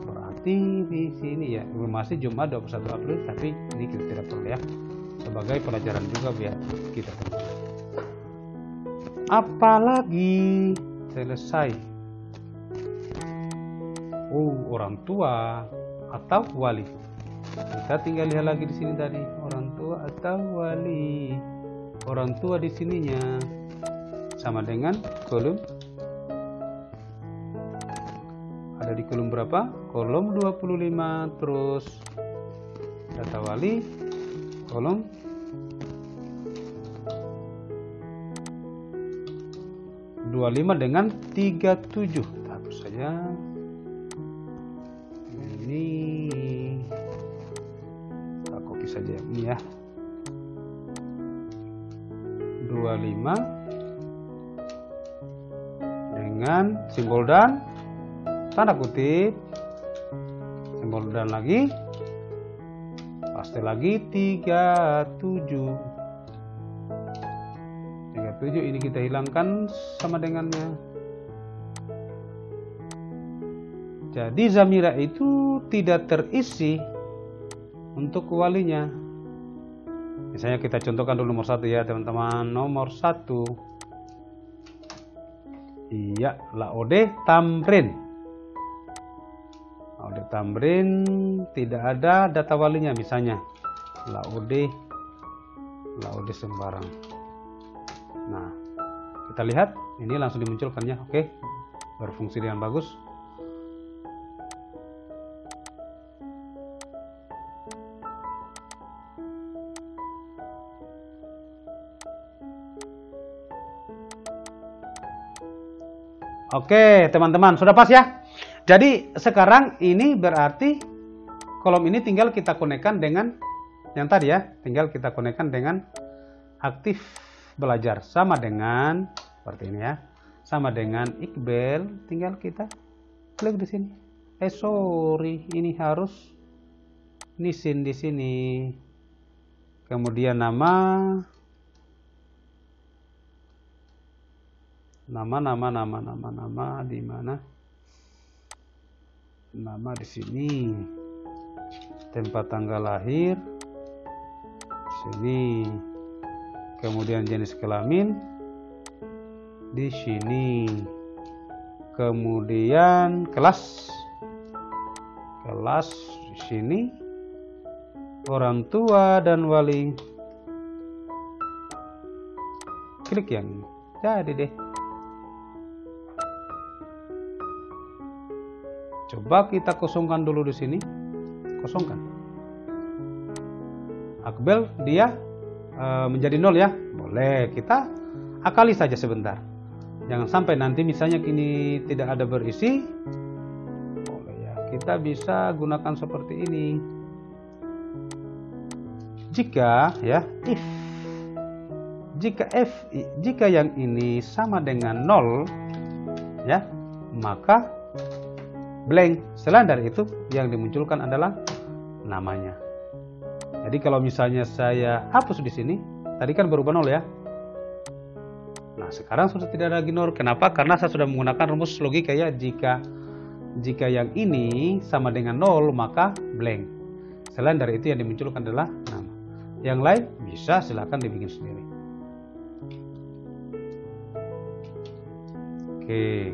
berarti di sini ya masih Jumat 21 April, tapi ini kita tidak perlu ya, sebagai pelajaran juga biar kita tahu. Apalagi selesai. Orang tua atau wali. Kita tinggal lihat lagi di sini tadi, orang tua atau wali. Orang tua di sininya sama dengan kolom. Ada di kolom berapa? Kolom 25, terus data wali kolom 25 dengan 37. Hapus saja. Ini kita copy saja ini ya. 25 dengan simbol dan tanda kutip, simbol dan lagi, paste lagi 37. 37 ini kita hilangkan sama dengannya. Jadi zamira itu tidak terisi untuk walinya. Misalnya kita contohkan dulu nomor 1 ya teman-teman. Nomor 1. Iya, laode tamrin. Laode tamrin tidak ada data walinya, misalnya laode sembarang. Nah, kita lihat ini langsung dimunculkannya. Oke, berfungsi dengan bagus. Oke, teman-teman, sudah pas ya. Jadi sekarang ini berarti kolom ini tinggal kita konekkan dengan yang tadi ya. Tinggal kita konekkan dengan aktif belajar, sama dengan seperti ini ya. Sama dengan Iqbal, tinggal kita klik di sini. Sorry, ini harus nisin di sini. Kemudian nama di mana? Nama di sini. Tempat tanggal lahir sini. Kemudian jenis kelamin di sini. Kemudian kelas di sini. Orang tua dan wali. Klik yang ini. Jadi deh. Coba kita kosongkan dulu di sini. Kosongkan. Akbel dia menjadi 0 ya. Boleh, kita akali saja sebentar. Jangan sampai nanti misalnya kini tidak ada berisi. Boleh ya. Kita bisa gunakan seperti ini. Jika ya, jika yang ini sama dengan 0 ya, maka blank. Selain dari itu yang dimunculkan adalah namanya. Jadi kalau misalnya saya hapus di sini, tadi kan berubah 0 ya. Nah, sekarang sudah tidak ada lagi 0. Kenapa? Karena saya sudah menggunakan rumus logika ya. Jika yang ini sama dengan 0, maka blank. Selain dari itu yang dimunculkan adalah nama. Yang lain bisa silakan dibikin sendiri. Oke.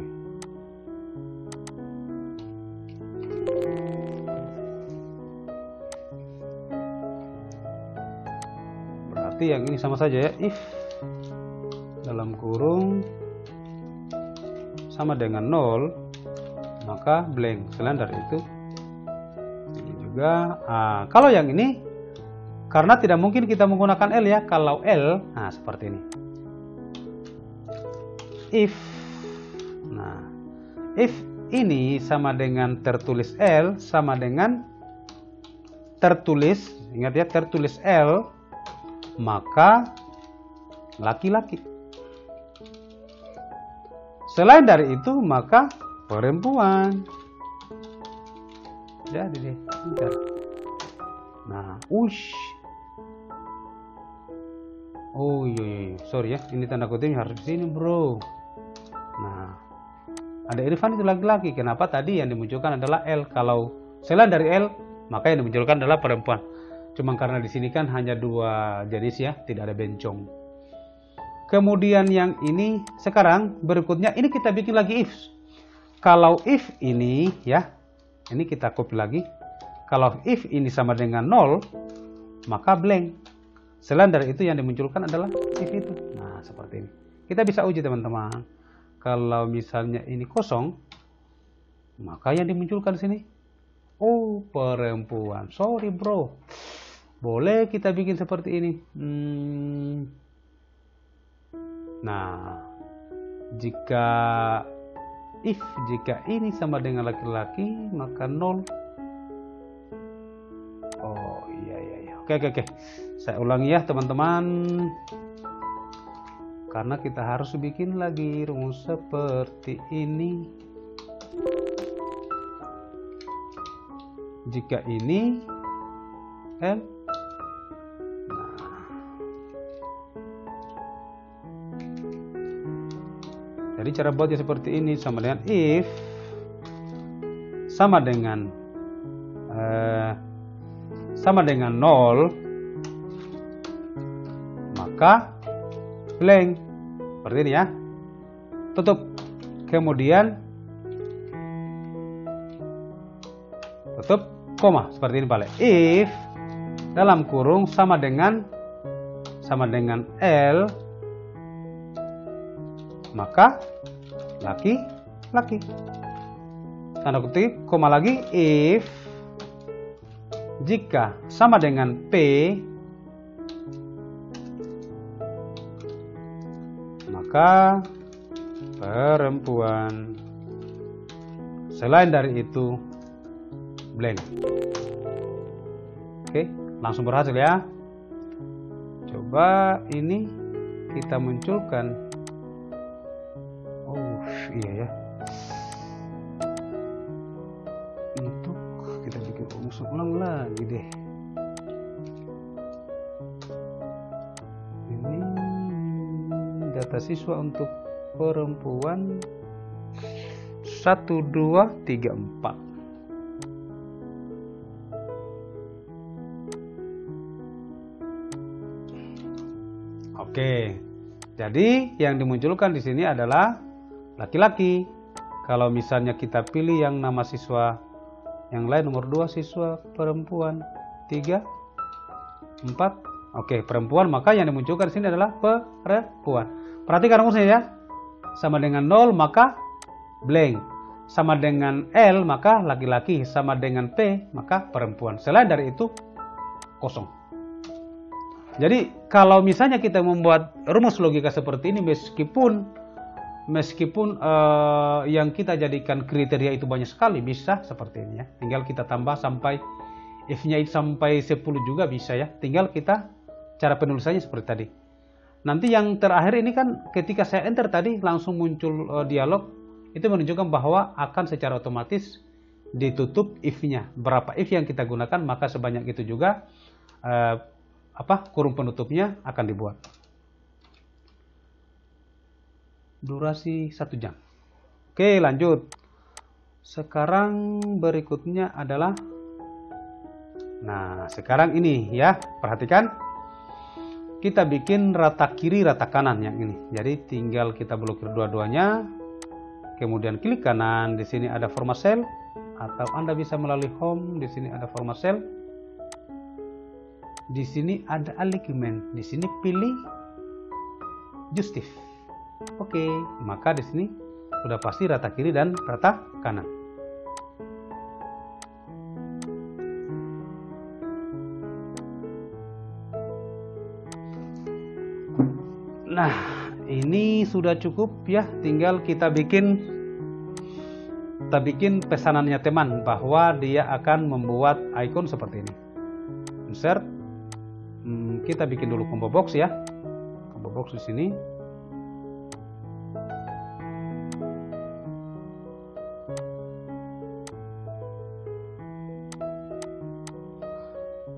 Berarti yang ini sama saja ya. If dalam kurung sama dengan 0, maka blank. Selain dari itu ini juga. Kalau yang ini, karena tidak mungkin kita menggunakan L ya. Kalau L, nah seperti ini. If, nah, if ini sama dengan tertulis L, sama dengan tertulis, ingat ya, tertulis L, maka laki-laki. Selain dari itu, maka perempuan. Jadi deh, bentar. Nah, ush. Oh iya, sorry ya, ini tanda kutipnya harus di sini bro. Nah, ada Irfan itu laki-laki. Kenapa tadi yang dimunculkan adalah L? Kalau selain dari L, maka yang dimunculkan adalah perempuan. Cuma karena di sini kan hanya dua jenis ya, tidak ada bencong. Kemudian yang ini sekarang berikutnya ini kita bikin lagi if. Kalau if ini ya, ini kita copy lagi. Kalau if ini sama dengan 0, maka blank. Selain dari itu yang dimunculkan adalah if itu. Nah, seperti ini. Kita bisa uji teman-teman. Kalau misalnya ini kosong, maka yang dimunculkan di sini, oh perempuan. Sorry bro. Boleh kita bikin seperti ini. Nah, jika ini sama dengan laki-laki, maka 0. Oh iya. Oke. Saya ulangi ya teman-teman. Karena kita harus bikin lagi rumus seperti ini. Jika ini L, jadi cara buatnya seperti ini, sama dengan if sama dengan 0, maka blank. Seperti ini ya. Tutup. Kemudian tutup, koma. Seperti ini Pak. If dalam kurung sama dengan L, maka laki-laki. Tanda kutip, koma lagi, if jika sama dengan P, maka perempuan. Selain dari itu, blank. Oke, langsung berhasil ya. Coba ini kita munculkan. Oh iya ya. Untuk kita bikin rumus ulang lagi deh. Ini data siswa untuk perempuan 1, 2, 3, 4. Oke, jadi yang dimunculkan di sini adalah laki-laki. Kalau misalnya kita pilih yang nama siswa yang lain, nomor 2 siswa perempuan, 3, 4, oke perempuan, maka yang dimunculkan di sini adalah perempuan. Perhatikan rumusnya ya, sama dengan 0 maka blank, sama dengan L maka laki-laki, sama dengan P maka perempuan. Selain dari itu kosong. Jadi kalau misalnya kita membuat rumus logika seperti ini, meskipun yang kita jadikan kriteria itu banyak sekali, bisa seperti ini ya. Tinggal kita tambah sampai if-nya sampai 10 juga bisa ya. Tinggal kita cara penulisannya seperti tadi. Nanti yang terakhir ini kan ketika saya enter tadi langsung muncul dialog, itu menunjukkan bahwa akan secara otomatis ditutup if-nya. Berapa if yang kita gunakan, maka sebanyak itu juga kurung penutupnya akan dibuat. Durasi 1 jam. Oke, lanjut. Sekarang berikutnya adalah, nah sekarang ini ya, perhatikan. Kita bikin rata kiri rata kanan yang ini. Jadi tinggal kita blokir dua-duanya. Kemudian klik kanan, di sini ada format cell, atau Anda bisa melalui home, di sini ada format cell. Di sini ada alignment, di sini pilih justif. Oke, maka di sini sudah pasti rata kiri dan rata kanan. Nah, ini sudah cukup ya, tinggal kita bikin pesanannya teman bahwa dia akan membuat icon seperti ini. Insert, kita bikin dulu combo box ya, combo box di sini.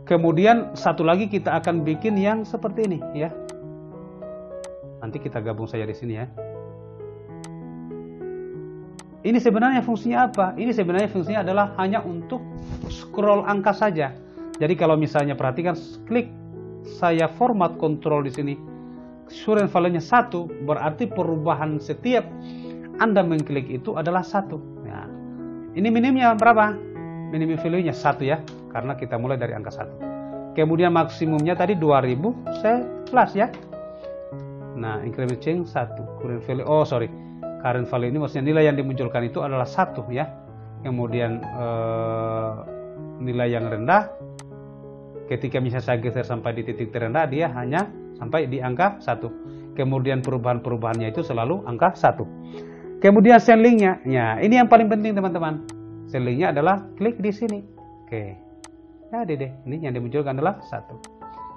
Kemudian satu lagi kita akan bikin yang seperti ini ya. Nanti kita gabung saja di sini ya. Ini sebenarnya fungsinya apa? Ini sebenarnya fungsinya adalah hanya untuk scroll angka saja. Jadi kalau misalnya perhatikan, klik saya format kontrol di sini, current value-nya 1, berarti perubahan setiap Anda mengklik itu adalah 1. Nah, ini minimnya berapa? Minimum value-nya 1 ya, karena kita mulai dari angka 1. Kemudian maksimumnya tadi 2011 ya. Nah, increment change 1, current value, current value ini maksudnya nilai yang dimunculkan itu adalah 1 ya. Kemudian nilai yang rendah, ketika misalnya saya geser sampai di titik terendah, dia hanya sampai di angka 1. Kemudian perubahan-perubahannya itu selalu angka 1. Kemudian sell-linknya, ya ini yang paling penting teman-teman. Sell-linknya adalah klik di sini. Oke, ya deh, ini yang dimunculkan adalah 1.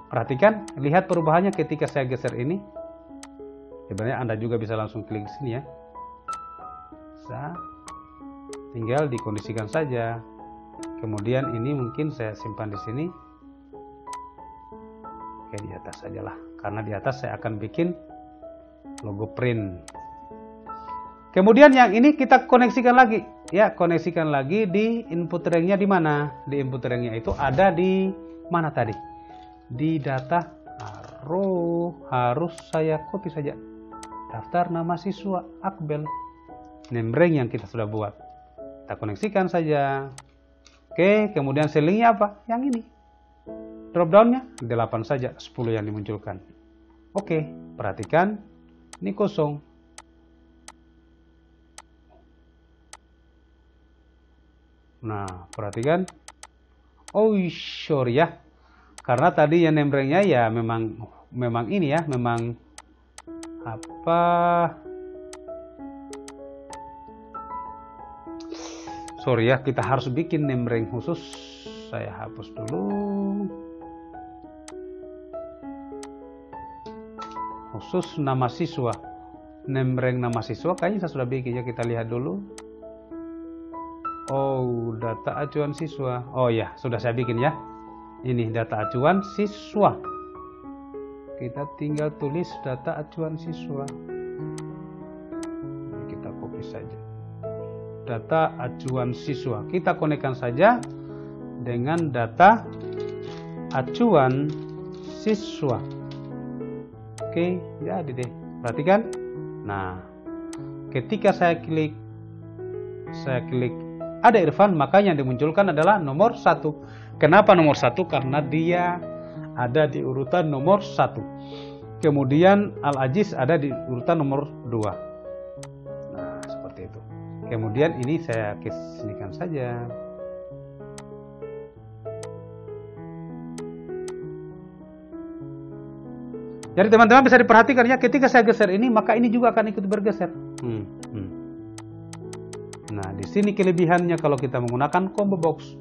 Perhatikan, lihat perubahannya ketika saya geser ini. Sebenarnya Anda juga bisa langsung klik di sini ya. Bisa, tinggal dikondisikan saja. Kemudian ini mungkin saya simpan di sini. Oke, di atas sajalah, karena di atas saya akan bikin logo print. Kemudian yang ini kita koneksikan lagi ya, koneksikan lagi di input rank-nya di mana? Di input rank-nya itu ada di mana tadi? Di data harus saya copy saja. Daftar nama siswa Akbel, name rank yang kita sudah buat. Kita koneksikan saja. Oke, kemudian sell-linknya apa? Yang ini. Drop down-nya 8 saja, 10 yang dimunculkan. Oke, perhatikan ini kosong. Nah, perhatikan. Oh, sorry ya. Karena tadi yang name rank-nya ya memang ini ya, memang apa? Sorry ya, kita harus bikin name rank khusus. Saya hapus dulu. Khusus nama siswa. Name rank nama siswa kayaknya saya sudah bikin ya, kita lihat dulu. Oh, data acuan siswa. Oh ya, sudah saya bikin ya. Ini data acuan siswa. Kita tinggal tulis data acuan siswa. Ini kita copy saja. Data acuan siswa. Kita konekkan saja dengan data acuan siswa. Oke, jadi deh. Perhatikan. Nah, ketika saya klik ada Irfan, maka yang dimunculkan adalah nomor 1. Kenapa nomor 1? Karena dia ada di urutan nomor 1. Kemudian Al-Aziz ada di urutan nomor 2. Nah, seperti itu. Kemudian ini saya kesinikan saja. Jadi teman-teman bisa diperhatikan ya, ketika saya geser ini, maka ini juga akan ikut bergeser. Nah, di sini kelebihannya kalau kita menggunakan combo box.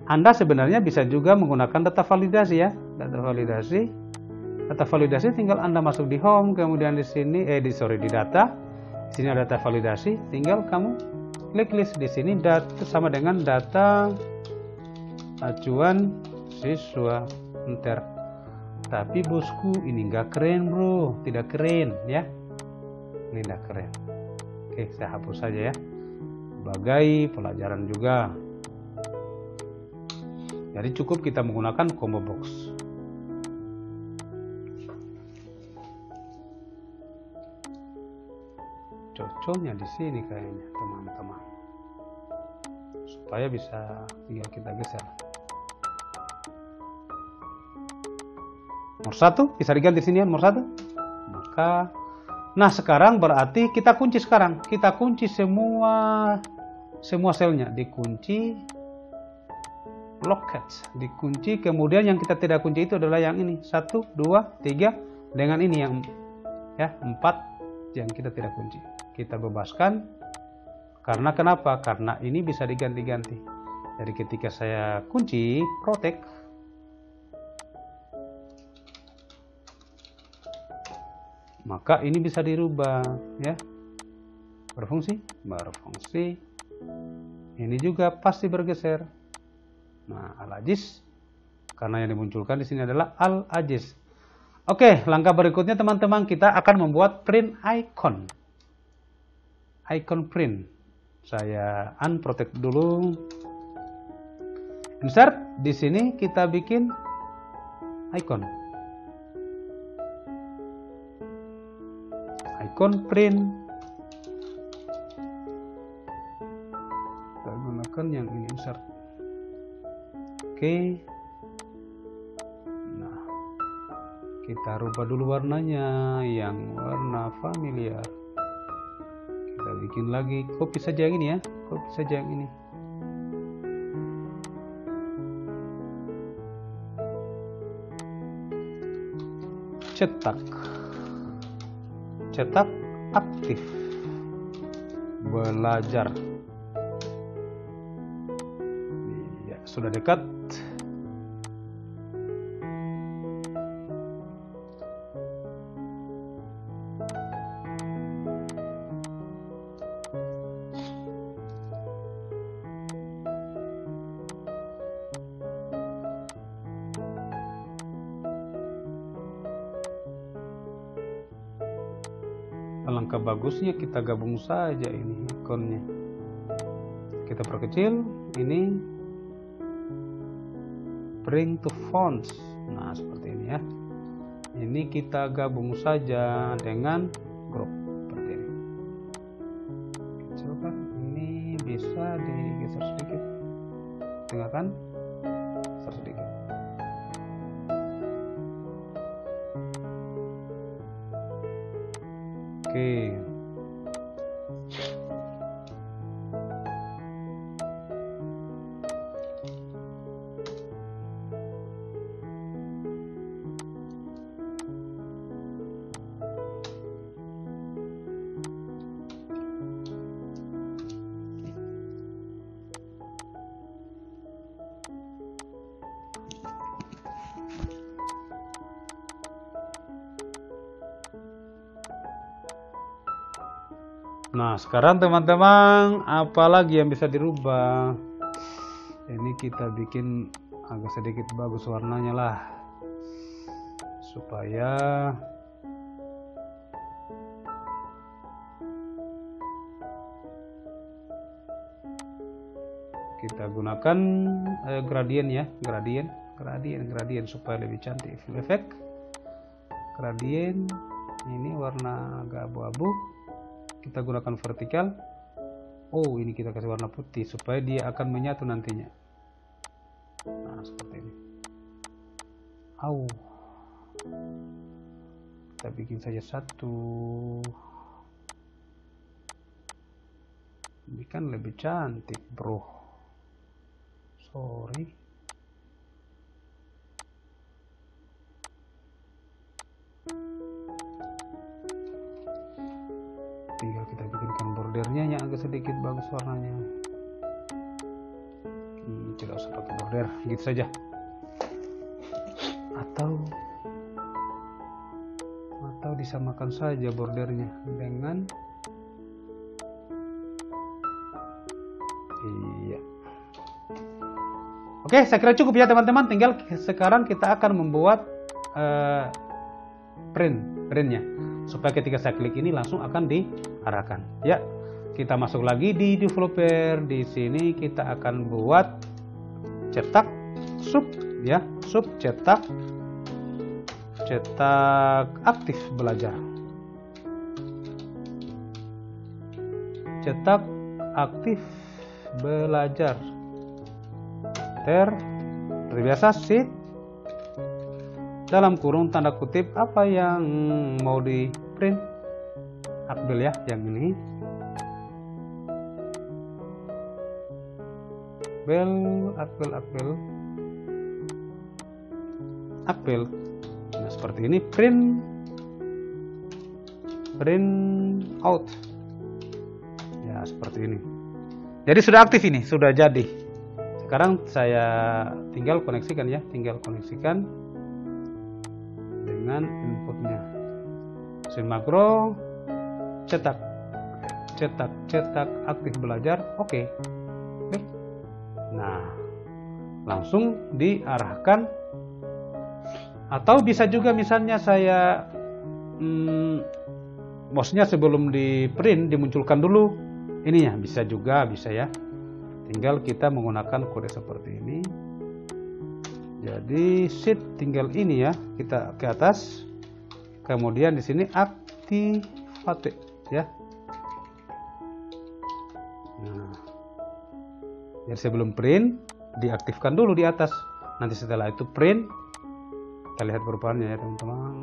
Anda sebenarnya bisa juga menggunakan data validasi ya. Data validasi tinggal Anda masuk di home, kemudian di sini di data. Di sini ada data validasi, tinggal kamu klik list di sini sama dengan data acuan siswa. Enter. Tapi bosku ini enggak keren, bro. Tidak keren ya. Ini enggak keren. Oke, saya hapus saja ya. Sebagai pelajaran juga. Jadi cukup kita menggunakan combo box. Cocoknya di sini kayaknya, teman-teman. Supaya bisa tinggal kita geser. Nomor 1 bisa diganti sini ya, nomor 1. Maka nah sekarang berarti kita kunci sekarang. Kita kunci semua selnya, dikunci. Locket dikunci, kemudian yang kita tidak kunci itu adalah yang ini 1, 2, 3, dengan ini yang ya 4 yang kita tidak kunci. Kita bebaskan. Karena kenapa? Karena ini bisa diganti-ganti. Jadi ketika saya kunci protect, maka ini bisa dirubah ya. Berfungsi. Ini juga pasti bergeser. Nah, al-ajiz karena yang dimunculkan di sini adalah al-ajiz. Oke, langkah berikutnya teman-teman, kita akan membuat print icon. Icon print. Saya unprotect dulu. Insert, di sini kita bikin icon. Icon print. Kita gunakan yang ini insert. Oke. Nah, kita rubah dulu warnanya yang warna familiar. Kita bikin lagi, copy saja yang ini ya, copy saja yang ini. Cetak aktif, belajar. Ya, sudah dekat. Alangkah bagusnya kita gabung saja ini ikonnya. Kita perkecil, ini bring to fonts. Nah, seperti ini ya. Ini kita gabung saja dengan group seperti ini. Kecilkan, ini bisa digeser sedikit. Tinggalkan, geser sedikit. Oke. Nah, sekarang teman-teman, apalagi yang bisa dirubah? Ini kita bikin agak sedikit bagus warnanya lah, supaya kita gunakan gradien ya, gradien supaya lebih cantik. Fill effect, gradien, ini warna agak abu-abu. Kita gunakan vertikal. Oh, ini kita kasih warna putih supaya dia akan menyatu nantinya. Nah, seperti ini. Kita bikin saja satu. Ini kan lebih cantik, bro. Sorry. Tinggal kita bikinkan bordernya yang agak sedikit bagus warnanya. Tidak usah pakai border, gitu saja. Atau disamakan saja bordernya dengan iya. Oke, saya kira cukup ya teman-teman. Tinggal sekarang kita akan membuat printnya. Supaya ketika saya klik ini langsung akan diarahkan. Ya, kita masuk lagi di developer. Di sini kita akan buat cetak sub ya, sub cetak aktif belajar. Cetak aktif belajar. Terbiasa sheet dalam kurung tanda kutip apa yang mau di print, Akbil ya, yang ini Akbil. Nah, seperti ini print print out. Ya, seperti ini. Jadi sudah aktif ini, sudah jadi. Sekarang saya tinggal koneksikan ya, tinggal koneksikan dengan inputnya. Mesin makro, cetak, aktif belajar, oke. Nah, langsung diarahkan. Atau bisa juga misalnya saya mouse-nya sebelum di print dimunculkan dulu ininya, bisa juga, bisa ya. Tinggal kita menggunakan kode seperti ini. Jadi sheet tinggal ini ya, kita ke atas. Kemudian di sini activate ya. Nah, jadi sebelum print diaktifkan dulu di atas. Nanti setelah itu print, kita lihat perubahannya ya teman-teman.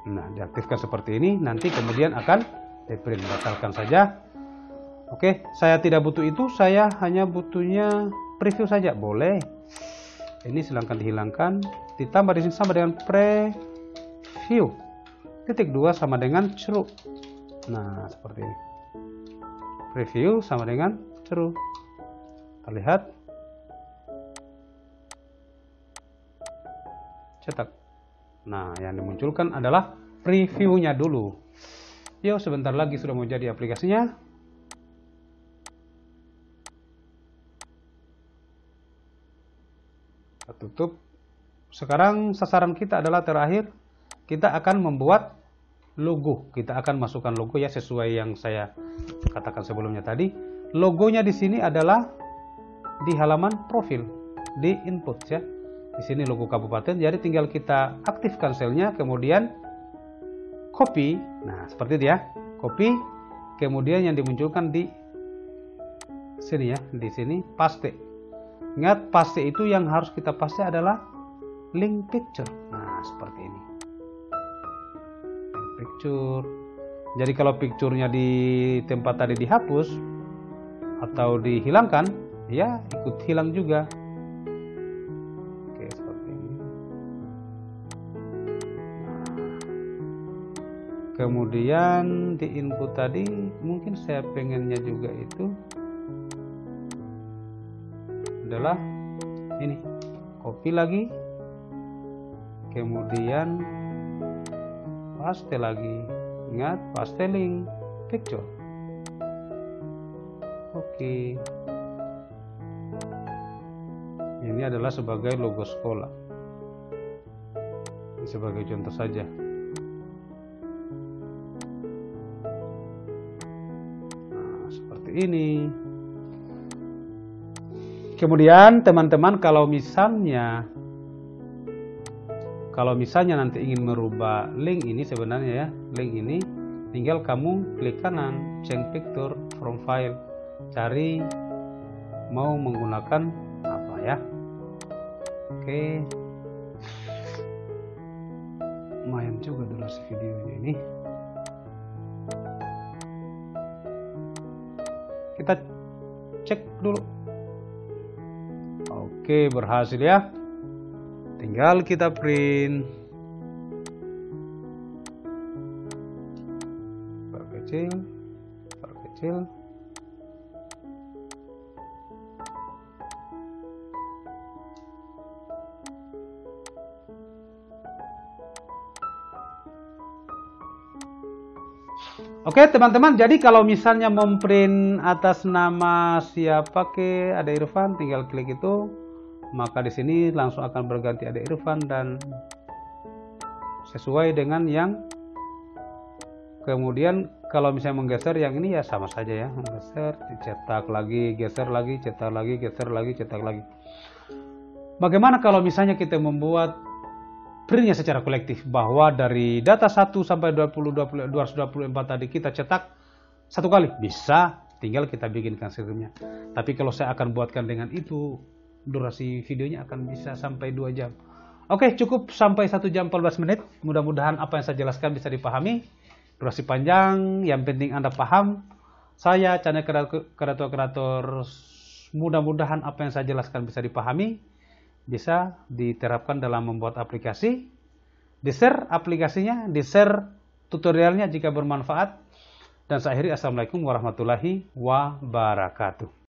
Nah, diaktifkan seperti ini, nanti kemudian akan di print. Batalkan saja. Oke, saya tidak butuh itu, saya hanya butuhnya preview saja, boleh. Ini silahkan dihilangkan, ditambah di sini sama dengan preview. Titik 2 sama dengan true. Nah, seperti ini. Preview sama dengan true. Kita lihat. Cetak. Nah, yang dimunculkan adalah previewnya dulu. Yuk, sebentar lagi sudah mau jadi aplikasinya. Kita tutup. Sekarang sasaran kita adalah terakhir. Kita akan membuat logo. Kita akan masukkan logo ya, sesuai yang saya katakan sebelumnya tadi. Logonya di sini adalah di halaman profil, di input ya. Di sini logo kabupaten, jadi tinggal kita aktifkan selnya, kemudian copy. Nah, seperti itu ya. Copy, kemudian yang dimunculkan di sini ya, di sini paste. Ingat, paste itu yang harus kita paste adalah link picture. Nah, seperti ini. Link picture. Jadi kalau picture-nya di tempat tadi dihapus atau dihilangkan, ya ikut hilang juga. Kemudian di input tadi mungkin saya pengennya juga itu adalah ini, copy lagi, kemudian paste lagi. Ingat, paste link picture. Oke. Ini adalah sebagai logo sekolah. Ini sebagai contoh saja. Ini. Kemudian teman-teman kalau misalnya nanti ingin merubah link ini, sebenarnya ya, link ini tinggal kamu klik kanan, change picture from file, cari mau menggunakan apa ya. Oke, lumayan juga durasi videonya ini. Kita cek dulu. Oke, berhasil ya. Tinggal kita print. Perkecil. Oke teman-teman, jadi kalau misalnya memprint atas nama siapa ke Ade Irfan, tinggal klik itu, maka di sini langsung akan berganti Ade Irfan dan sesuai dengan yang. Kemudian kalau misalnya menggeser yang ini ya sama saja ya, menggeser, dicetak lagi, geser lagi, cetak lagi, geser lagi, cetak lagi. Bagaimana kalau misalnya kita membuat printnya secara kolektif, bahwa dari data 1 sampai 224 tadi kita cetak satu kali, bisa, tinggal kita bikinkan sistemnya. Tapi kalau saya akan buatkan dengan itu, durasi videonya akan bisa sampai 2 jam. Oke, cukup sampai 1 jam 14 menit. Mudah-mudahan apa yang saya jelaskan bisa dipahami. Durasi panjang, yang penting Anda paham. Saya channel kreator, mudah-mudahan apa yang saya jelaskan bisa dipahami, bisa diterapkan dalam membuat aplikasi. Di-share aplikasinya, di-share tutorialnya jika bermanfaat. Dan saya akhiri, assalamualaikum warahmatullahi wabarakatuh.